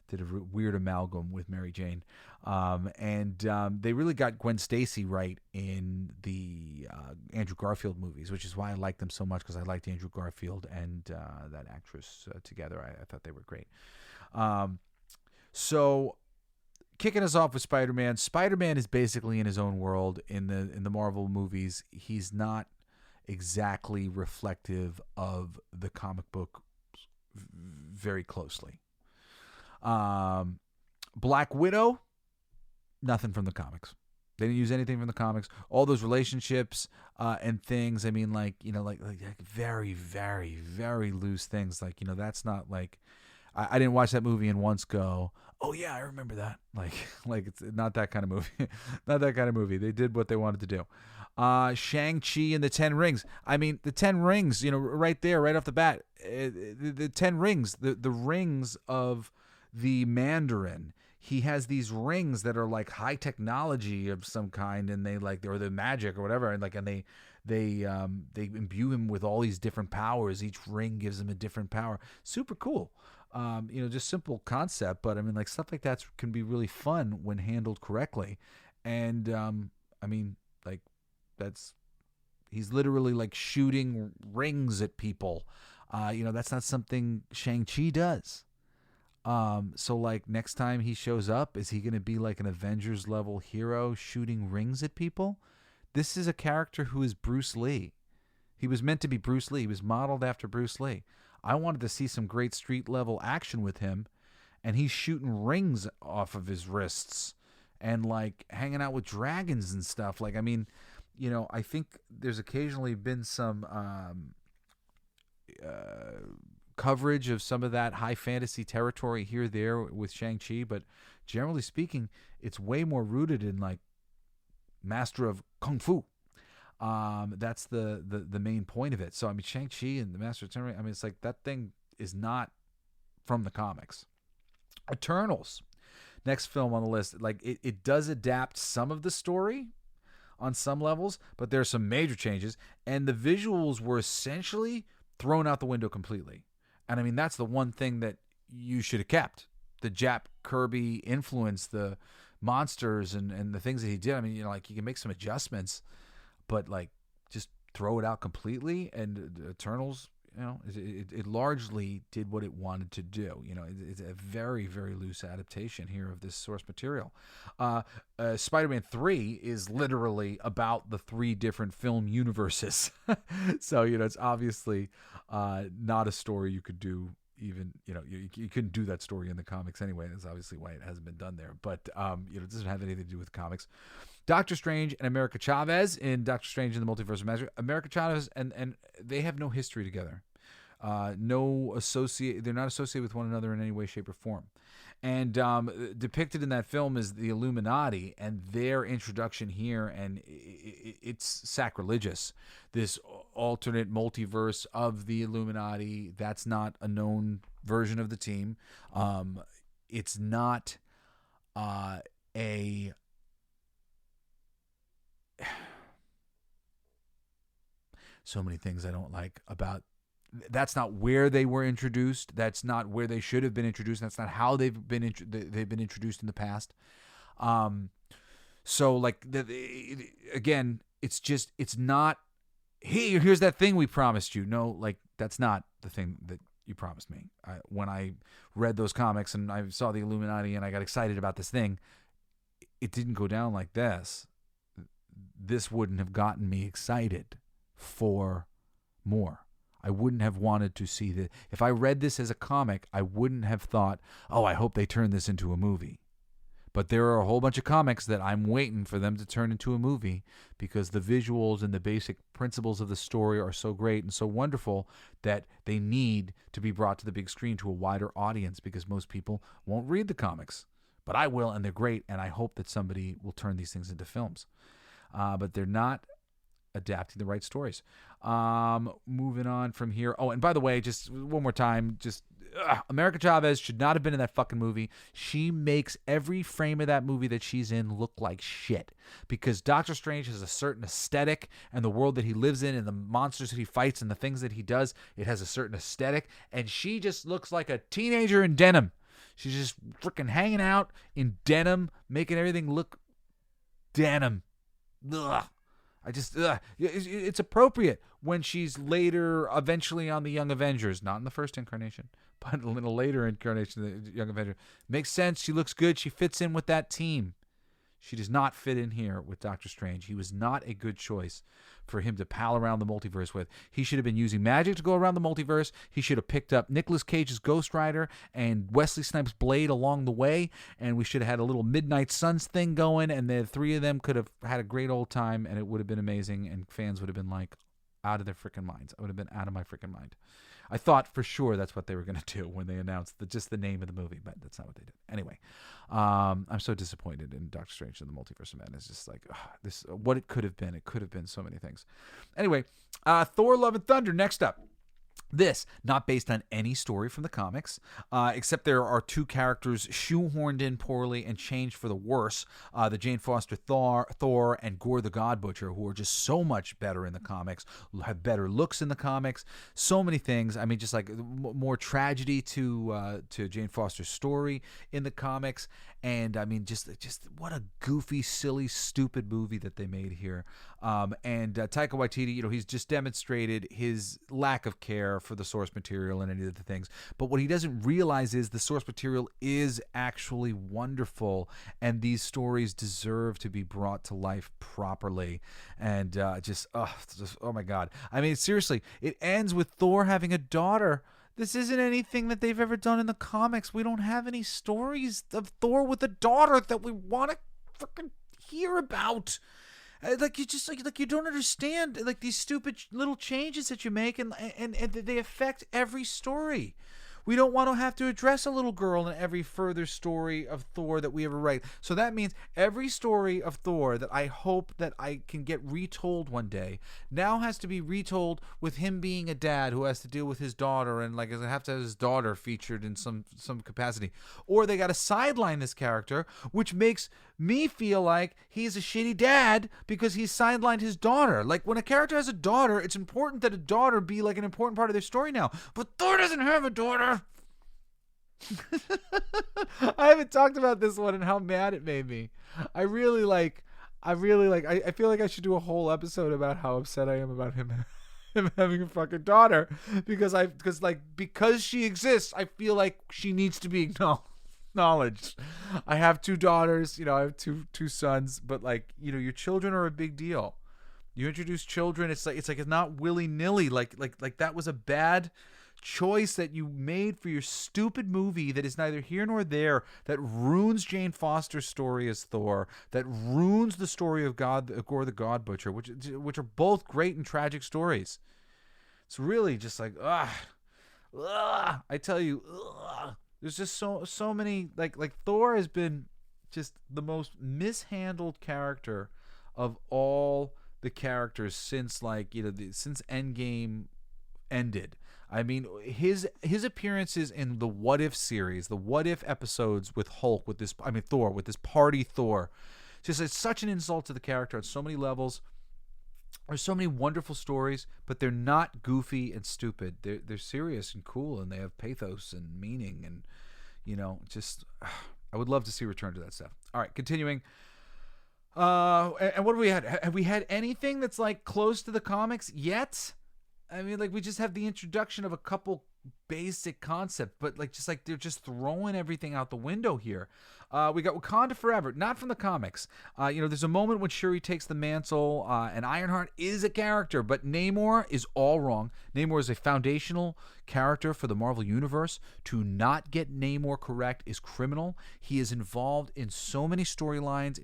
did a weird amalgam with Mary Jane. And they really got Gwen Stacy right in the Andrew Garfield movies, which is why I liked them so much, because I liked Andrew Garfield and that actress together. I thought they were great. So kicking us off with Spider-Man. Spider-Man is basically in his own world in the Marvel movies. He's not exactly reflective of the comic book very closely. Black Widow, nothing from the comics. They didn't use anything from the comics. All those relationships and things. I mean, like very, very, very loose things. Like, that's not like I didn't watch that movie and once go, oh yeah, I remember that. Like it's not that kind of movie. Not that kind of movie. They did what they wanted to do. Shang-Chi and the Ten Rings. I mean, the Ten Rings, right there, right off the bat, the Ten Rings, the rings of the Mandarin. He has these rings that are like high technology of some kind, and or the magic or whatever, and they imbue him with all these different powers. Each ring gives him a different power. Super cool. Just simple concept, but I mean, like, stuff like that can be really fun when handled correctly. And he's literally like shooting rings at people. That's not something Shang-Chi does. So like next time he shows up, is he going to be like an Avengers level hero shooting rings at people? This is a character who is Bruce Lee. He was meant to be Bruce Lee. He was modeled after Bruce Lee. I wanted to see some great street level action with him, and he's shooting rings off of his wrists and like hanging out with dragons and stuff. Like, I mean, I think there's occasionally been some coverage of some of that high fantasy territory here or there with Shang-Chi, but generally speaking, it's way more rooted in like master of Kung Fu. That's the main point of it. So I mean, Shang-Chi and the Master of Ceremony, I mean, it's like that thing is not from the comics. Eternals, next film on the list. Like it does adapt some of the story on some levels, but there's some major changes, and the visuals were essentially thrown out the window completely. And I mean, that's the one thing that you should have kept. The Jack Kirby influence, the monsters and the things that he did. I mean, you can make some adjustments, but like just throw it out completely. And Eternals, it largely did what it wanted to do. It's a very, very loose adaptation here of this source material. Spider-Man 3 is literally about the 3 different film universes. So, it's obviously not a story you could do. Even you couldn't do that story in the comics anyway. That's obviously why it hasn't been done there. But it doesn't have anything to do with comics. Doctor Strange and America Chavez in Doctor Strange and the Multiverse of Magic. America Chavez and they have no history together. They're not associated with one another in any way, shape, or form. And depicted in that film is the Illuminati and their introduction here, and it's sacrilegious. This alternate multiverse of the Illuminati, that's not a known version of the team. It's not so many things I don't like about. That's not where they were introduced. That's not where they should have been introduced. That's not how they've been introduced in the past. So like again, it's not. Hey, here's that thing we promised you. No, like that's not the thing that you promised me. When I read those comics and I saw the Illuminati and I got excited about this thing, it didn't go down like this. This wouldn't have gotten me excited for more. I wouldn't have wanted to see that. If I read this as a comic, I wouldn't have thought, oh, I hope they turn this into a movie. But there are a whole bunch of comics that I'm waiting for them to turn into a movie because the visuals and the basic principles of the story are so great and so wonderful that they need to be brought to the big screen to a wider audience because most people won't read the comics. But I will, and they're great, and I hope that somebody will turn these things into films. But they're not adapting the right stories. Moving on from here. Oh, and by the way, just one more time, America Chavez should not have been in that fucking movie. She makes every frame of that movie that she's in look like shit because Doctor Strange has a certain aesthetic, and the world that he lives in and the monsters that he fights and the things that he does, it has a certain aesthetic, and she just looks like a teenager in denim. She's just freaking hanging out in denim, making everything look denim. Ugh. It's appropriate when she's later, eventually on the Young Avengers, not in the first incarnation, but a little later incarnation of the Young Avengers. Makes sense. She looks good. She fits in with that team. She does not fit in here with Doctor Strange. He was not a good choice for him to pal around the multiverse with. He should have been using magic to go around the multiverse. He should have picked up Nicolas Cage's Ghost Rider and Wesley Snipes' Blade along the way, and we should have had a little Midnight Suns thing going, and the 3 of them could have had a great old time, and it would have been amazing, and fans would have been like out of their freaking minds. I would have been out of my freaking mind. I thought for sure that's what they were going to do when they announced just the name of the movie, but that's not what they did. Anyway, I'm so disappointed in Doctor Strange and the Multiverse of Madness. It's just like what it could have been. It could have been so many things. Anyway, Thor: Love and Thunder. Next up. This, not based on any story from the comics, except there are two characters shoehorned in poorly and changed for the worse. The Jane Foster Thor and Gore the God Butcher, who are just so much better in the comics, have better looks in the comics, so many things. I mean, just like more tragedy to Jane Foster's story in the comics. And I mean, just what a goofy, silly, stupid movie that they made here. And Taika Waititi, he's just demonstrated his lack of care for the source material and any of the things. But what he doesn't realize is the source material is actually wonderful, and these stories deserve to be brought to life properly. And oh my God. I mean, seriously, it ends with Thor having a daughter. This isn't anything that they've ever done in the comics. We don't have any stories of Thor with a daughter that we want to freaking hear about. Like you just like you don't understand like these stupid little changes that you make and they affect every story. We don't want to have to address a little girl in every further story of Thor that we ever write. So that means every story of Thor that I hope that I can get retold one day now has to be retold with him being a dad who has to deal with his daughter and like have to have his daughter featured in some capacity. Or they got to sideline this character, which makes me feel like he's a shitty dad because he's sidelined his daughter. Like when a character has a daughter, it's important that a daughter be like an important part of their story now. But Thor doesn't have a daughter. I haven't talked about this one and how mad it made me. I feel like I should do a whole episode about how upset I am about him having a fucking daughter because she exists. I feel like she needs to be acknowledged. I have two daughters, I have two sons, but like, your children are a big deal. You introduce children, it's not willy-nilly. Like that was a bad choice that you made for your stupid movie that is neither here nor there, that ruins Jane Foster's story as Thor, that ruins the story of Gore the God Butcher, which are both great and tragic stories. It's really just like I tell you, there's just so many like Thor has been just the most mishandled character of all the characters since since Endgame ended. I mean, his appearances in the What If series, the What If episodes with Thor, with this party Thor, it's such an insult to the character on so many levels. There's so many wonderful stories, but they're not goofy and stupid. They're serious and cool, and they have pathos and meaning, and I would love to see return to that stuff. All right, continuing. And what have we had? Have we had anything that's like close to the comics yet? I mean, like we just have the introduction of a couple basic concepts, but they're just throwing everything out the window here. We got Wakanda Forever, not from the comics. There's a moment when Shuri takes the mantle, and Ironheart is a character, but Namor is all wrong. Namor is a foundational character for the Marvel Universe. To not get Namor correct is criminal. He is involved in so many storylines,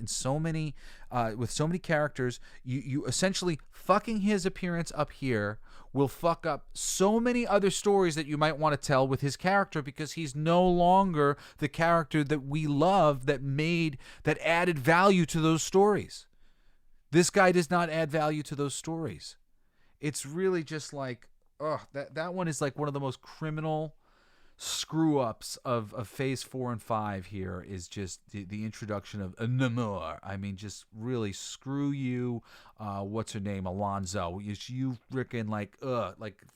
with so many characters. You essentially fucking his appearance up here will fuck up so many other stories that you might want to tell with his character, because he's no longer the character that we love that added value to those stories. This guy does not add value to those stories. It's really just like, that one is like one of the most criminal screw ups of phase 4 and 5 here is just the introduction of Namor. I mean, just really screw you. What's her name? Alonzo. You freaking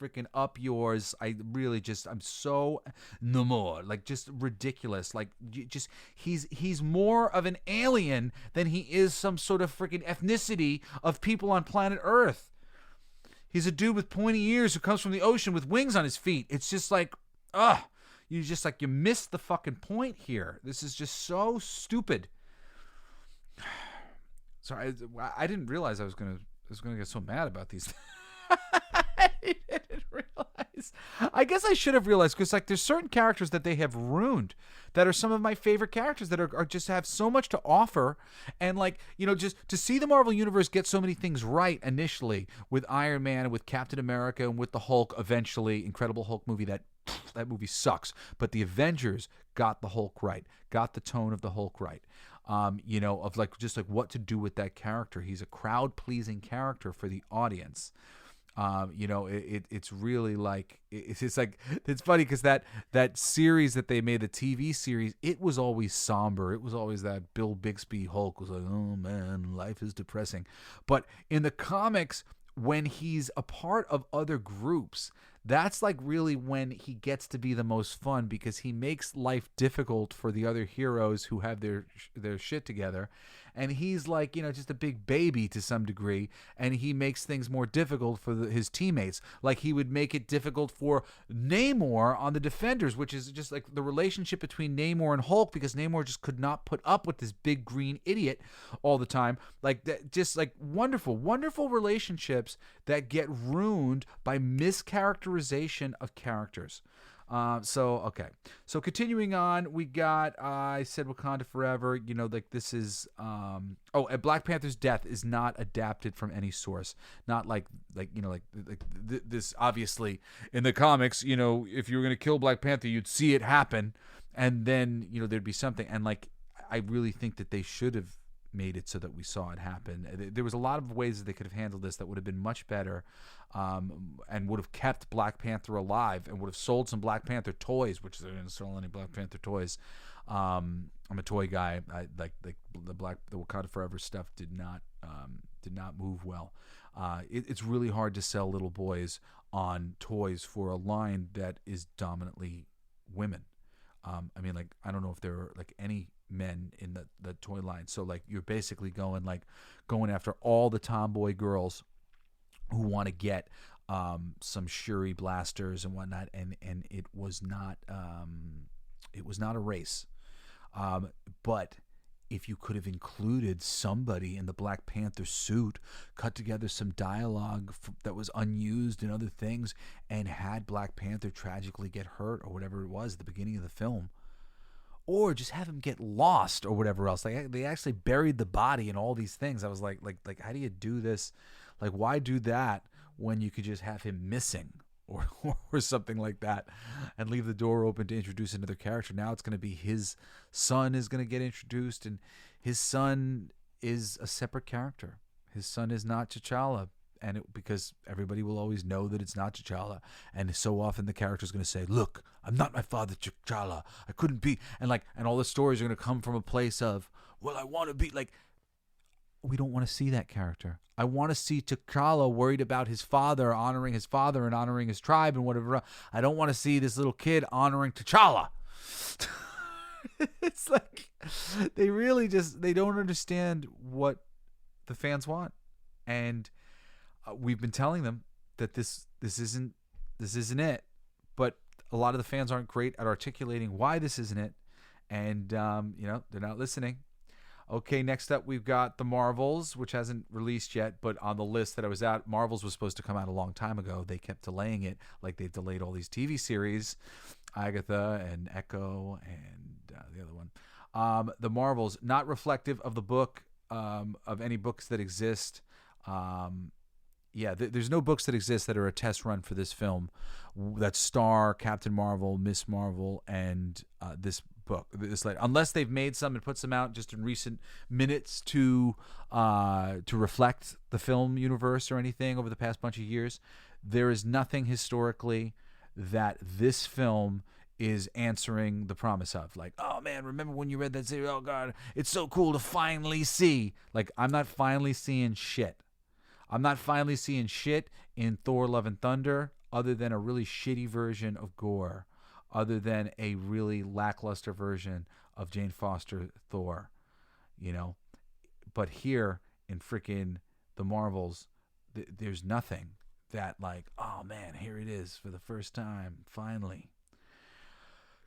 freaking up yours. I'm so Namor. Like just ridiculous. Like he's more of an alien than he is some sort of freaking ethnicity of people on planet Earth. He's a dude with pointy ears who comes from the ocean with wings on his feet. It's just like, you missed the fucking point here. This is just so stupid. Sorry, I didn't realize I was gonna get so mad about these. I didn't realize. I guess I should have realized, because like there's certain characters that they have ruined that are some of my favorite characters that are just have so much to offer. And like, you know, just to see the Marvel Universe get so many things right initially with Iron Man and with Captain America and with the Hulk eventually, Incredible Hulk movie, that movie sucks. But the Avengers got the Hulk right, got the tone of the Hulk right. You know, of like just like what to do with that character. He's a crowd-pleasing character for the audience. You know, it's really like it's like it's funny because that series that they made, the TV series, it was always somber. It was always that Bill Bixby Hulk was like, oh man, life is depressing. But in the comics, when he's a part of other groups, that's like really when he gets to be the most fun, because he makes life difficult for the other heroes who have their shit together. And he's like, you know, just a big baby to some degree, and he makes things more difficult for his teammates. Like he would make it difficult for Namor on the Defenders, which is just like the relationship between Namor and Hulk, because Namor just could not put up with this big green idiot all the time. Like that, just like wonderful, wonderful relationships that get ruined by mischaracterization of characters. So continuing on, we got, I said Wakanda Forever, you know, like this is, Black Panther's death is not adapted from any source. Not like, you know, like this, obviously in the comics, you know, if you were going to kill Black Panther, you'd see it happen, and then, you know, there'd be something. And like, I really think that they should have made it so that we saw it happen. There was a lot of ways that they could have handled this that would have been much better, and would have kept Black Panther alive, and would have sold some Black Panther toys, which they didn't sell any Black Panther toys. I'm a toy guy. I like the Wakanda Forever stuff did not move well. It's really hard to sell little boys on toys for a line that is dominantly women. I mean, like, I don't know if there are like any men in the toy line. So like you're basically going after all the tomboy girls who want to get some Shuri blasters and whatnot, and it was not a race. But if you could have included somebody in the Black Panther suit, cut together some dialogue that was unused and other things, and had Black Panther tragically get hurt or whatever it was at the beginning of the film, or just have him get lost or whatever else. Like they actually buried the body and all these things. I was like, how do you do this? Like, why do that when you could just have him missing or something like that, and leave the door open to introduce another character? Now it's going to be his son is going to get introduced, and his son is a separate character. His son is not T'Challa. And because everybody will always know that it's not T'Challa, and so often the character is going to say, "Look, I'm not my father, T'Challa. I couldn't be," and all the stories are going to come from a place of, "Well, I want to be like." We don't want to see that character. I want to see T'Challa worried about his father, honoring his father and honoring his tribe and whatever. I don't want to see this little kid honoring T'Challa. It's like they really they don't understand what the fans want, and. We've been telling them that this isn't it, but a lot of the fans aren't great at articulating why this isn't it, and you know, they're not listening. Okay, next up we've got the Marvels, which hasn't released yet, but on the list that I was at, Marvels was supposed to come out a long time ago. They kept delaying it, like they've delayed all these TV series, Agatha and Echo and the other one. The Marvels, not reflective of the book, of any books that exist. There's no books that exist that are a test run for this film that star Captain Marvel, Miss Marvel, and this book. Unless they've made some and put some out just in recent minutes to reflect the film universe or anything over the past bunch of years, there is nothing historically that this film is answering the promise of. Like, oh man, remember when you read that series? Oh God, it's so cool to finally see. Like, I'm not finally seeing shit. I'm not finally seeing shit in Thor Love and Thunder other than a really shitty version of Gore, other than a really lackluster version of Jane Foster Thor, you know. But here in freaking the Marvels, there's nothing that like, oh man, here it is for the first time, finally.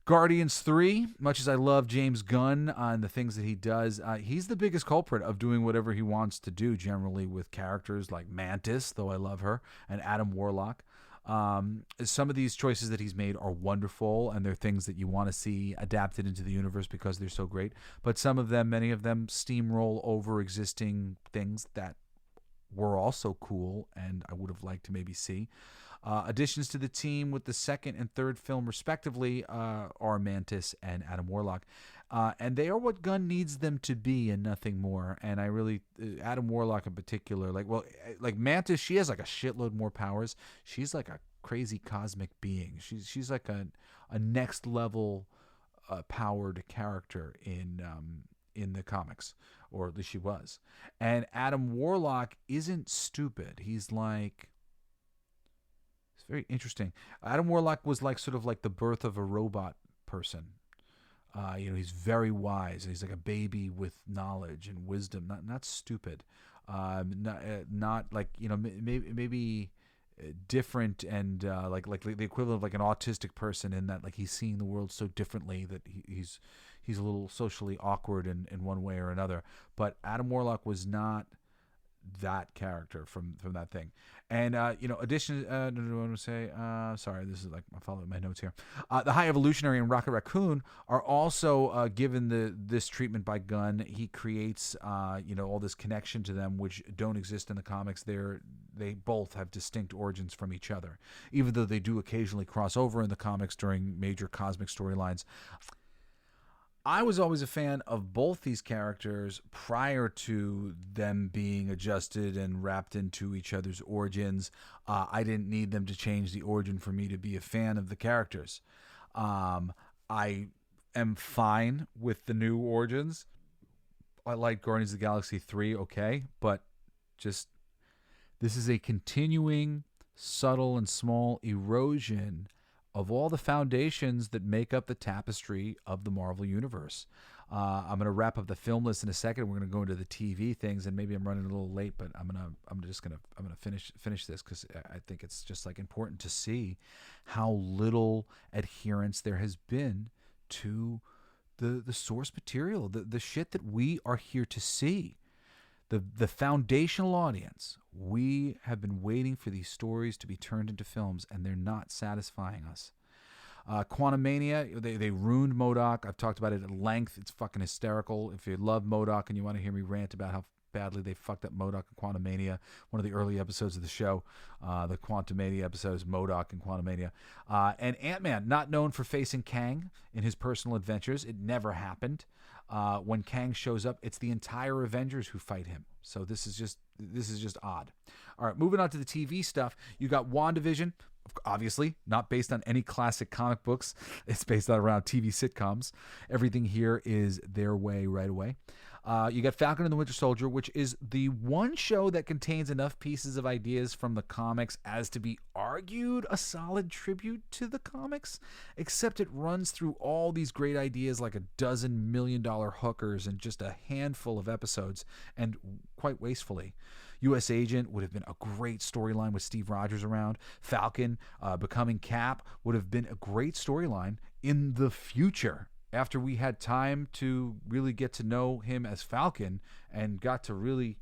Guardians 3, much as I love James Gunn and the things that he does, he's the biggest culprit of doing whatever he wants to do, generally with characters like Mantis, though I love her, and Adam Warlock. Some of these choices that he's made are wonderful, and they're things that you want to see adapted into the universe because they're so great. But some of them, many of them, steamroll over existing things that were also cool and I would have liked to maybe see. Additions to the team with the second and third film, respectively, are Mantis and Adam Warlock. And they are what Gunn needs them to be and nothing more. And I really, Adam Warlock in particular, like Mantis, she has like a shitload more powers. She's like a crazy cosmic being. She's like a next level powered character in the comics, or at least she was. And Adam Warlock isn't stupid. He's like, it's very interesting. Adam Warlock was like sort of like the birth of a robot person. He's very wise. He's like a baby with knowledge and wisdom, not stupid. Not like, maybe different and like the equivalent of like an autistic person, in that like he's seeing the world so differently that he's a little socially awkward in one way or another. But Adam Warlock was not that character from that thing. And addition I want to say, sorry, this is like I'm following my notes here. The High Evolutionary and Rocket Raccoon are also given this treatment by Gunn. He creates all this connection to them which don't exist in the comics. They both have distinct origins from each other, even though they do occasionally cross over in the comics during major cosmic storylines. I was always a fan of both these characters prior to them being adjusted and wrapped into each other's origins. I didn't need them to change the origin for me to be a fan of the characters. I am fine with the new origins. I like Guardians of the Galaxy 3, okay, but just this is a continuing, subtle and small erosion of all the foundations that make up the tapestry of the Marvel Universe. I'm going to wrap up the film list in a second. We're going to go into the TV things, and maybe I'm running a little late, but I'm going to finish this because I think it's just like important to see how little adherence there has been to the source material, the shit that we are here to see. The foundational audience, we have been waiting for these stories to be turned into films, and they're not satisfying us. Quantumania, they ruined MODOK. I've talked about it at length. It's fucking hysterical. If you love MODOK and you want to hear me rant about how badly they fucked up MODOK and Quantumania, one of the early episodes of the show, the Quantumania episode is MODOK and Quantumania. And Ant-Man, not known for facing Kang in his personal adventures. It never happened. When Kang shows up, it's the entire Avengers who fight him. So this is just odd. All right, moving on to the TV stuff. You got WandaVision, obviously not based on any classic comic books. It's based on around TV sitcoms. Everything here is their way right away. You got Falcon and the Winter Soldier, which is the one show that contains enough pieces of ideas from the comics as to be argued a solid tribute to the comics, except it runs through all these great ideas like $12 million hookers in just a handful of episodes, and quite wastefully. U.S. Agent would have been a great storyline with Steve Rogers around. Falcon becoming Cap would have been a great storyline in the future, after we had time to really get to know him as Falcon and got to really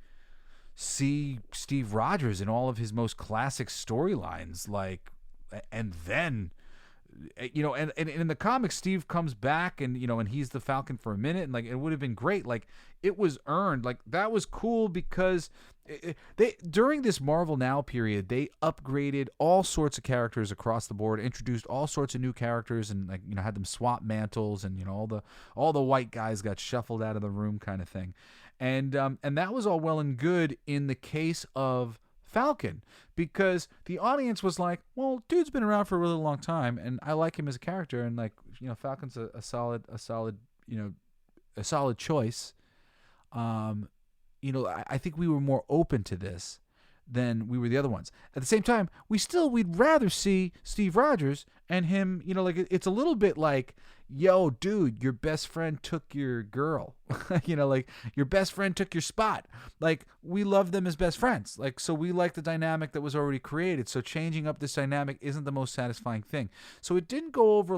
see Steve Rogers in all of his most classic storylines. And then, and in the comics, Steve comes back and he's the Falcon for a minute, and it would have been great. It was earned. That was cool because they during this Marvel Now period, they upgraded all sorts of characters across the board, introduced all sorts of new characters, and had them swap mantles, and all the white guys got shuffled out of the room, kind of thing, and that was all well and good in the case of Falcon, because the audience was like, well, dude's been around for a really long time, and I like him as a character, and Falcon's a solid choice. I think we were more open to this than we were the other ones. At the same time, we'd rather see Steve Rogers and him, it's a little bit like, yo, dude, your best friend took your girl. Your best friend took your spot. We love them as best friends. So we like the dynamic that was already created. So changing up this dynamic isn't the most satisfying thing. So it didn't go over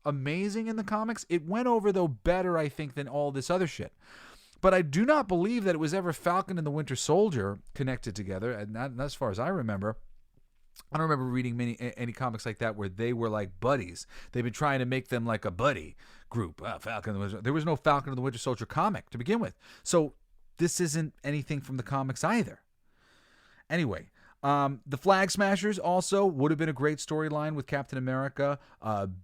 amazing in the comics. It went over, though, better, I think, than all this other shit. But I do not believe that it was ever Falcon and the Winter Soldier connected together, and not as far as I remember. I don't remember reading any comics like that where they were like buddies. They've been trying to make them like a buddy group. Falcon and the Winter. There was no Falcon and the Winter Soldier comic to begin with. So this isn't anything from the comics either. Anyway, the Flag Smashers also would have been a great storyline with Captain America,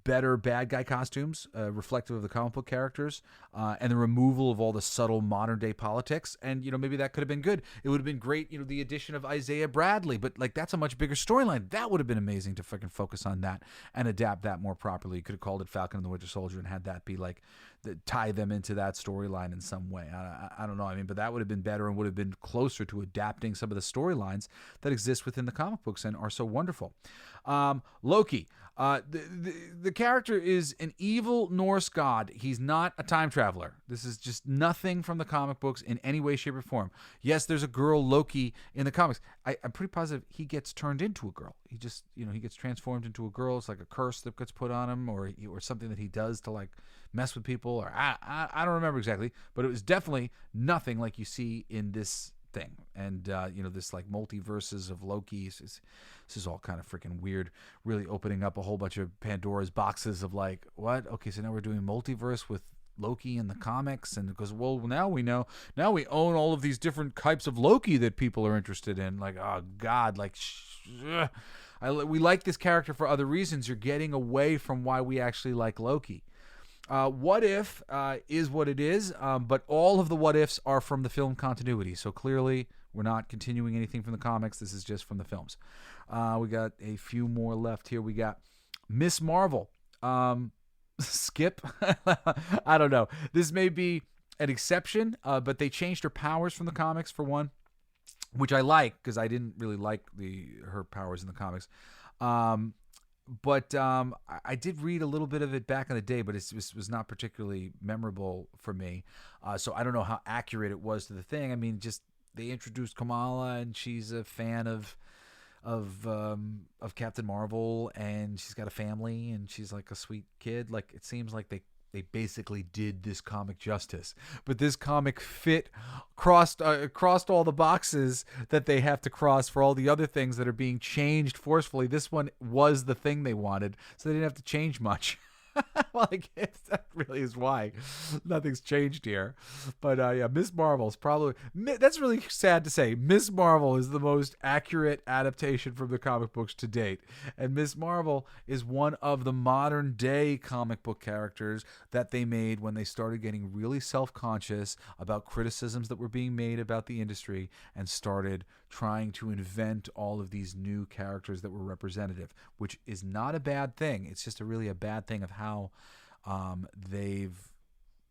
better bad guy costumes, reflective of the comic book characters, and the removal of all the subtle modern day politics. And, maybe that could have been good. It would have been great, the addition of Isaiah Bradley, but like that's a much bigger storyline. That would have been amazing to fucking focus on that and adapt that more properly. You could have called it Falcon and the Winter Soldier and had that be like, tie them into that storyline in some way. I don't know. But that would have been better and would have been closer to adapting some of the storylines that exist within the comic books and are so wonderful. Loki. The character is an evil Norse god. He's not a time traveler. This is just nothing from the comic books in any way, shape, or form. Yes, there's a girl Loki in the comics. I'm pretty positive he gets turned into a girl. He just, he gets transformed into a girl. It's like a curse that gets put on him, or something that he does to like mess with people. Or I don't remember exactly, but it was definitely nothing like you see in this thing. And this like multiverses of Loki, this is all kind of freaking weird, really opening up a whole bunch of Pandora's boxes of like, what? Okay, so now we're doing multiverse with Loki in the comics, and because, well, now we know, now we own all of these different types of Loki that people are interested in. Like, oh god, like we like this character for other reasons. You're getting away from why we actually like Loki. What If is what it is, but all of the what ifs are from the film continuity. So clearly, we're not continuing anything from the comics. This is just from the films. We got a few more left here. We got Miss Marvel. Skip. I don't know. This may be an exception, but they changed her powers from the comics for one, which I like because I didn't really like her powers in the comics. But I did read a little bit of it back in the day, but it was not particularly memorable for me. So I don't know how accurate it was to the thing. Just they introduced Kamala, and she's a fan of Captain Marvel, and she's got a family, and she's like a sweet kid. Like, it seems like they basically did this comic justice, but this comic crossed all the boxes that they have to cross for all the other things that are being changed forcefully. This one was the thing they wanted, so they didn't have to change much. Well, I guess that really is why nothing's changed here. But yeah, Miss Marvel's probably, that's really sad to say, Miss Marvel is the most accurate adaptation from the comic books to date. And Miss Marvel is one of the modern day comic book characters that they made when they started getting really self-conscious about criticisms that were being made about the industry and started trying to invent all of these new characters that were representative, which is not a bad thing. It's just really a bad thing of how they've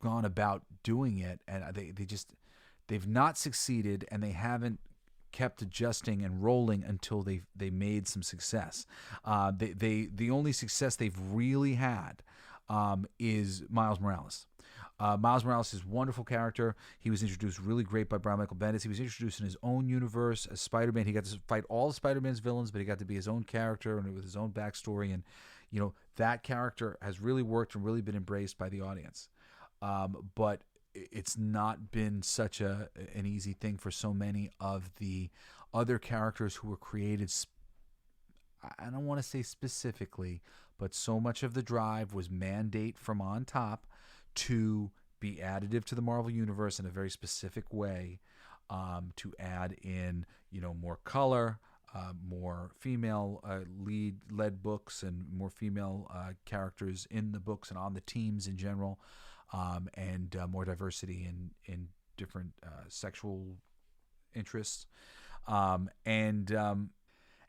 gone about doing it, and they've not succeeded, and they haven't kept adjusting and rolling until they made some success. The only success they've really had is Miles Morales. Miles Morales is a wonderful character. He was introduced really great by Brian Michael Bendis. He was introduced in his own universe as Spider-Man. He got to fight all of Spider-Man's villains, but he got to be his own character and with his own backstory. And, that character has really worked and really been embraced by the audience. But it's not been such an easy thing for so many of the other characters who were created. I don't want to say specifically, but so much of the drive was mandate from on top to be additive to the Marvel Universe in a very specific way, to add in, more color, more female led books, and more female characters in the books and on the teams in general, and more diversity in different sexual interests.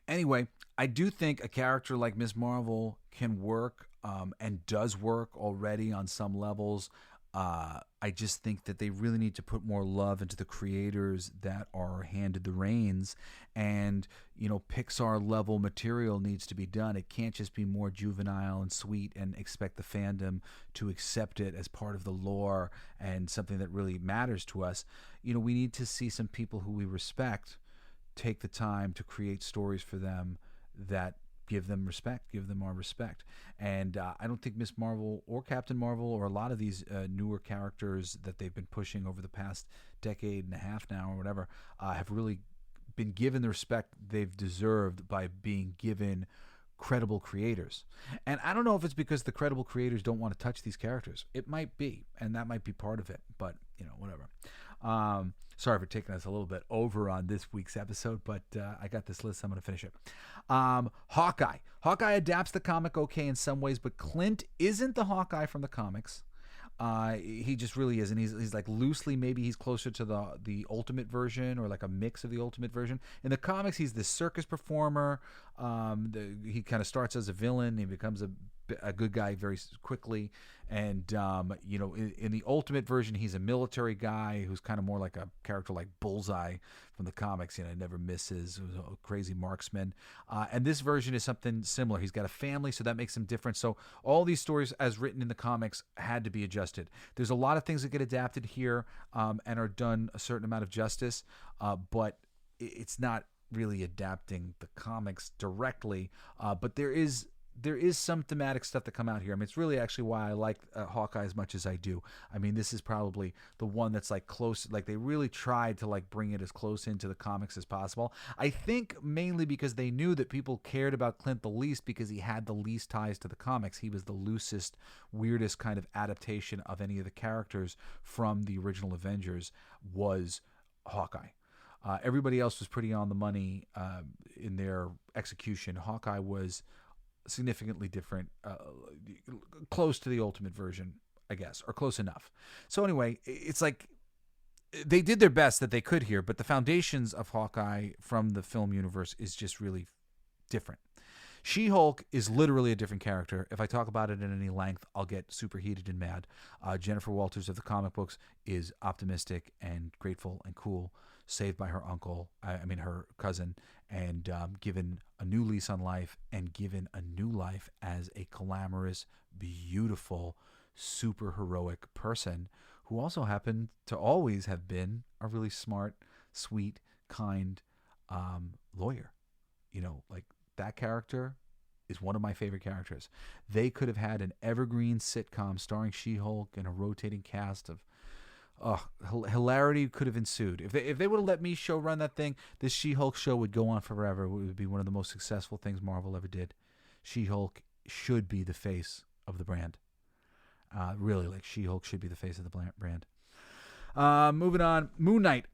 Anyway, I do think a character like Ms. Marvel can work, and does work already on some levels. I just think that they really need to put more love into the creators that are handed the reins, and Pixar level material needs to be done. It can't just be more juvenile and sweet and expect the fandom to accept it as part of the lore and something that really matters to us. We need to see some people who we respect take the time to create stories for them that give them respect, give them our respect. And I don't think Miss Marvel or Captain Marvel or a lot of these newer characters that they've been pushing over the past decade and a half now or whatever have really been given the respect they've deserved by being given credible creators. And I don't know if it's because the credible creators don't want to touch these characters. It might be, and that might be part of it, but whatever. Sorry for taking us a little bit over on this week's episode, but I got this list. I'm going to finish it. Hawkeye. Hawkeye adapts the comic okay in some ways, but Clint isn't the Hawkeye from the comics. He just really isn't. He's like loosely, maybe he's closer to the Ultimate version or like a mix of the Ultimate version. In the comics, he's this circus performer. He kind of starts as a villain. He becomes a good guy very quickly. And, in the Ultimate version, he's a military guy who's kind of more like a character like Bullseye from the comics. Never misses. Who's a crazy marksman. And this version is something similar. He's got a family, so that makes him different. So all these stories, as written in the comics, had to be adjusted. There's a lot of things that get adapted here and are done a certain amount of justice, but it's not really adapting the comics directly. But there is some thematic stuff that come out here. I mean, it's really actually why I like Hawkeye as much as I do. I mean, this is probably the one that's like close, like they really tried to like bring it as close into the comics as possible. I think mainly because they knew that people cared about Clint the least because he had the least ties to the comics. He was the loosest, weirdest kind of adaptation of any of the characters from the original Avengers was Hawkeye. Everybody else was pretty on the money in their execution. Hawkeye was significantly different, close to the Ultimate version, I guess, or close enough. So anyway, it's like they did their best that they could here, but the foundations of Hawkeye from the film universe is just really different. She-Hulk is literally a different character. If I talk about it in any length, I'll get super heated and mad. Jennifer Walters of the comic books is optimistic and grateful and cool, saved by her her cousin, and given a new lease on life and given a new life as a glamorous, beautiful, super heroic person who also happened to always have been a really smart, sweet, kind lawyer. Like that character is one of my favorite characters. They could have had an evergreen sitcom starring She-Hulk and a rotating cast of hilarity could have ensued. If they would have let me show run that thing, this She-Hulk show would go on forever. It would be one of the most successful things Marvel ever did. She-Hulk should be the face of the brand. Really, like She-Hulk should be the face of the brand. Moving on, Moon Knight.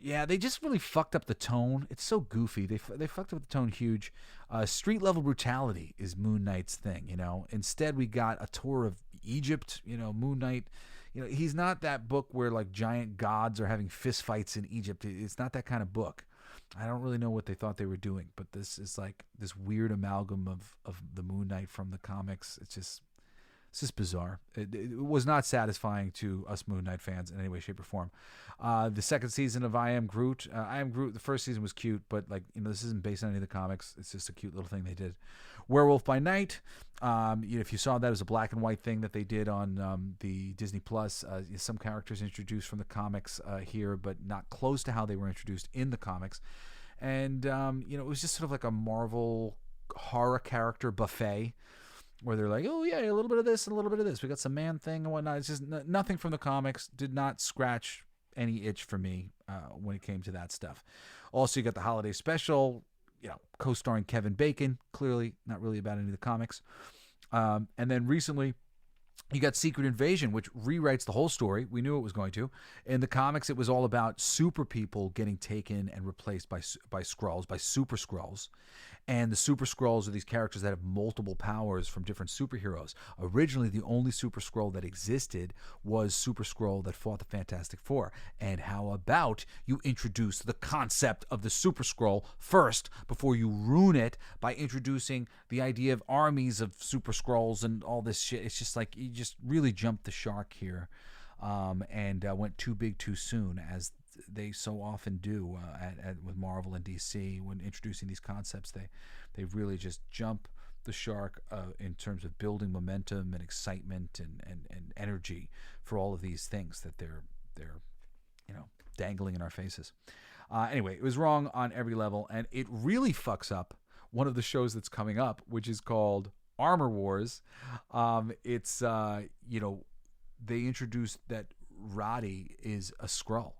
They just really fucked up the tone. It's so goofy. They fucked up the tone huge. Street level brutality is Moon Knight's thing. Instead we got a tour of Egypt. Moon Knight. He's not that book where like giant gods are having fist fights in Egypt. It's not that kind of book. I don't really know what they thought they were doing, but this is like this weird amalgam of the Moon Knight from the comics. It's just bizarre. It was not satisfying to us Moon Knight fans in any way, shape, or form. The second season of I Am Groot. The first season was cute, but this isn't based on any of the comics. It's just a cute little thing they did. Werewolf by Night. If you saw that, it was a black and white thing that they did on the Disney Plus. Some characters introduced from the comics here, but not close to how they were introduced in the comics. And it was just sort of like a Marvel horror character buffet, where they're like, oh yeah, a little bit of this and a little bit of this. We got some Man-Thing and whatnot. It's just nothing from the comics. Did not scratch any itch for me when it came to that stuff. Also, you got the holiday special, co-starring Kevin Bacon. Clearly not really about any of the comics. And then recently, you got Secret Invasion, which rewrites the whole story. We knew it was going to. In the comics, it was all about super people getting taken and replaced by Skrulls, by super Skrulls. And the super Skrulls are these characters that have multiple powers from different superheroes. Originally, the only super Skrull that existed was Super Skrull that fought the Fantastic Four. And how about you introduce the concept of the Super Skrull first before you ruin it by introducing the idea of armies of super Skrulls and all this shit. It's just like you just really jumped the shark here and went too big too soon, as they so often do with Marvel and DC when introducing these concepts. They really just jump the shark in terms of building momentum and excitement and energy for all of these things that they're dangling in our faces. Anyway, it was wrong on every level, and it really fucks up one of the shows that's coming up, which is called Armor Wars. It's they introduced that Roddy is a Skrull.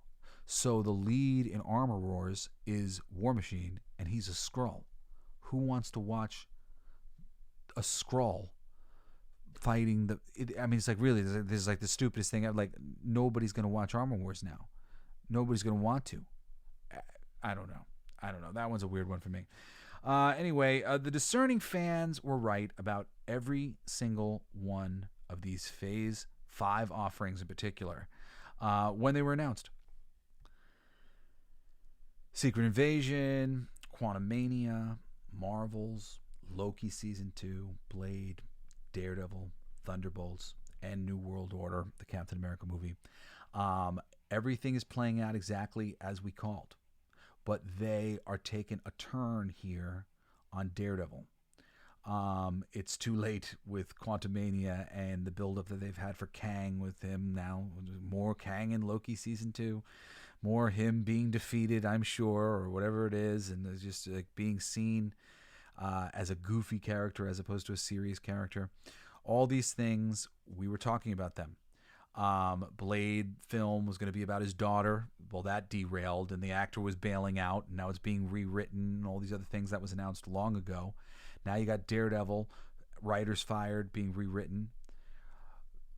So the lead in Armor Wars is War Machine, and he's a Skrull. Who wants to watch a Skrull fighting it's like, really, this is like the stupidest thing. Like, nobody's going to watch Armor Wars now. Nobody's going to want to. I don't know. That one's a weird one for me. Anyway, the discerning fans were right about every single one of these Phase 5 offerings in particular when they were announced. Secret Invasion, Quantumania, Marvels, Loki Season 2, Blade, Daredevil, Thunderbolts, and New World Order, the Captain America movie. Everything is playing out exactly as we called. But they are taking a turn here on Daredevil. It's too late with Quantumania and the buildup that they've had for Kang with him now. More Kang in Loki Season 2. More him being defeated, I'm sure, or whatever it is. And it's just like being seen as a goofy character as opposed to a serious character. All these things, we were talking about them. Blade film was going to be about his daughter. Well, that derailed, and the actor was bailing out, and now it's being rewritten, and all these other things that was announced long ago. Now you got Daredevil, writers fired, being rewritten.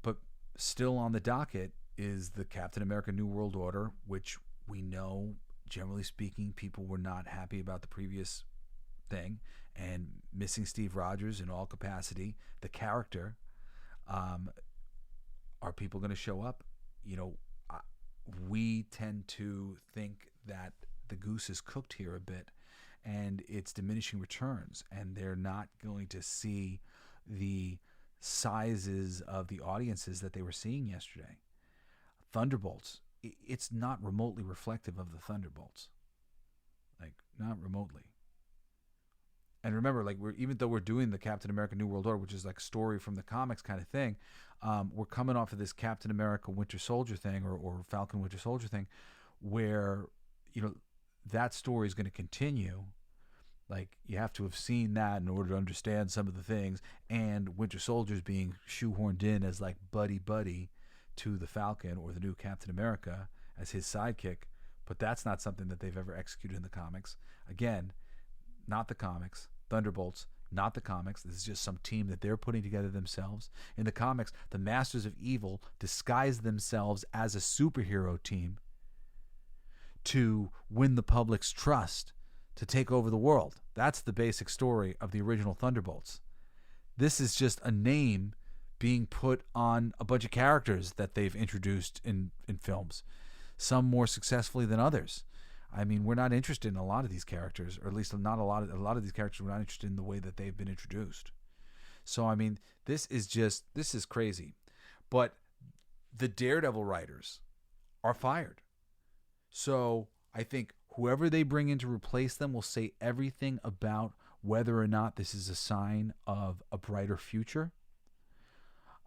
But still on the docket is the Captain America New World Order, which we know, generally speaking, people were not happy about the previous thing, and missing Steve Rogers in all capacity, the character. Are people going to show up? We tend to think that the goose is cooked here a bit, and it's diminishing returns, and they're not going to see the sizes of the audiences that they were seeing yesterday. Thunderbolts, it's not remotely reflective of the Thunderbolts. Like, not remotely. And remember, like, even though we're doing the Captain America New World Order, which is like story from the comics kind of thing, we're coming off of this Captain America Winter Soldier thing or Falcon Winter Soldier thing, where that story is going to continue. Like, you have to have seen that in order to understand some of the things, and Winter Soldier's being shoehorned in as like buddy to the Falcon or the new Captain America as his sidekick, but that's not something that they've ever executed in the comics. Again, not the comics. Thunderbolts, not the comics. This is just some team that they're putting together themselves. In the comics, the Masters of Evil disguise themselves as a superhero team to win the public's trust to take over the world. That's the basic story of the original Thunderbolts. This is just a name being put on a bunch of characters that they've introduced in films, some more successfully than others. I mean, we're not interested in a lot of these characters, or at least not a lot of these characters. We're not interested in the way that they've been introduced. So, I mean, this is crazy. But the Daredevil writers are fired. So I think whoever they bring in to replace them will say everything about whether or not this is a sign of a brighter future.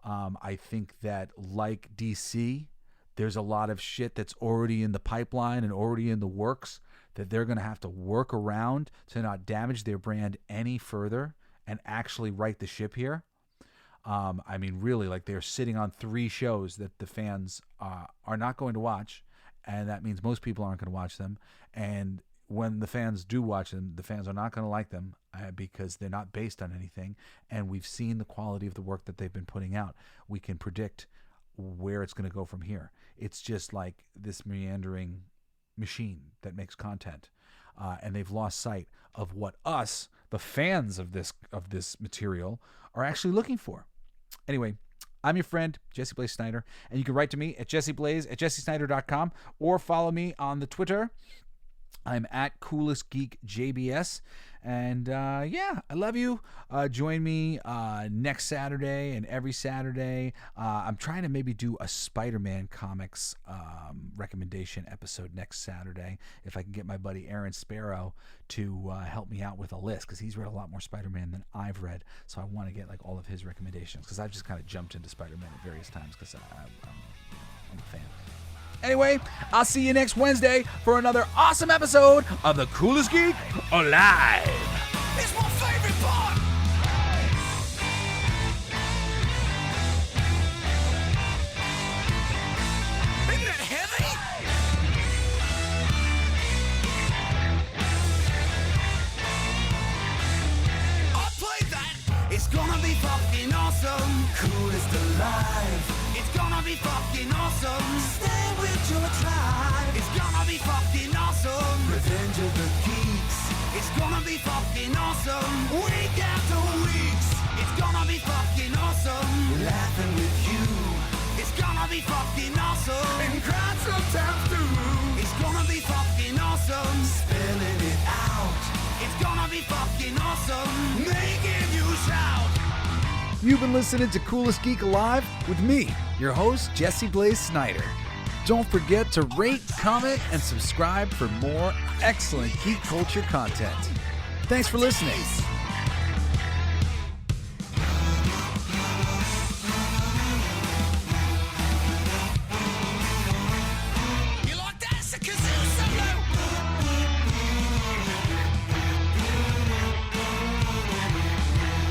I think that, like DC, there's a lot of shit that's already in the pipeline and already in the works that they're going to have to work around to not damage their brand any further and actually right the ship here. I mean, really, like, they're sitting on 3 shows that the fans are not going to watch, and that means most people aren't going to watch them. And when the fans do watch them, the fans are not going to like them because they're not based on anything. And we've seen the quality of the work that they've been putting out. We can predict where it's going to go from here. It's just like this meandering machine that makes content, and they've lost sight of what us, the fans of this material, are actually looking for. Anyway, I'm your friend Jesse Blaze Snyder, and you can write to me at jesseblaze@jessesnyder.com or follow me on the Twitter. I'm at Coolest Geek JBS. And yeah, I love you. Join me next Saturday and every Saturday. I'm trying to maybe do a Spider-Man comics recommendation episode next Saturday, if I can get my buddy Aaron Sparrow to help me out with a list, because he's read a lot more Spider-Man than I've read. So I want to get like all of his recommendations, because I've just kind of jumped into Spider-Man at various times because I'm a fan. Anyway, I'll see you next Wednesday for another awesome episode of the Coolest Geek Alive. awesome. Coolest alive. It's gonna be fucking awesome. Stay with your tribe. It's gonna be fucking awesome. Revenge of the Geeks. It's gonna be fucking awesome. Week after weeks. It's gonna be fucking awesome. Laughing with you. It's gonna be fucking awesome. And crying sometimes too. It's gonna be fucking awesome. Spelling it out. It's gonna be fucking awesome. Making you shout. You've been listening to Coolest Geek Alive with me, your host, Jesse Blaze Snyder. Don't forget to rate, comment, and subscribe for more excellent geek culture content. Thanks for listening. You like that? It's a kazoo solo.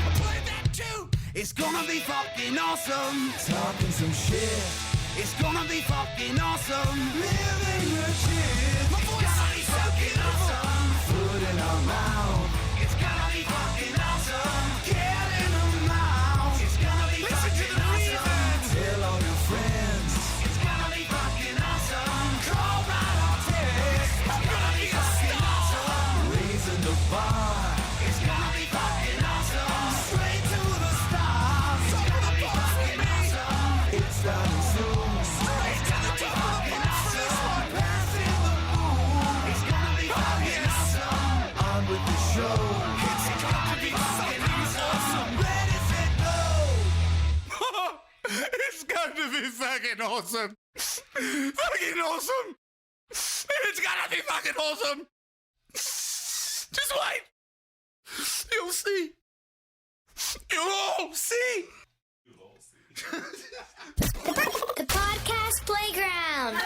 I played that too. It's gonna be fucking awesome. Talking some shit. It's gonna be fucking awesome. Living the shit. My voice is fucking awesome. Foot in our mouth. It's gonna be fucking awesome. Get in the mouth. It's gonna be fucking awesome. Tell all your friends. It's gonna be fucking awesome. Call right on text. It's gonna be fucking awesome. Raising the bar. It's gonna be fucking awesome. Straight to the stars. It's gonna be fucking awesome. It's starting soon. Straight to the top. Passing the moon. It's gonna be fucking awesome. On with the show. It's gonna be fucking awesome. Ready, set, go. It's gonna be fucking awesome. Fucking awesome. It's gonna be fucking awesome. Just wait. You'll see. You'll all see. The Podcast Playground.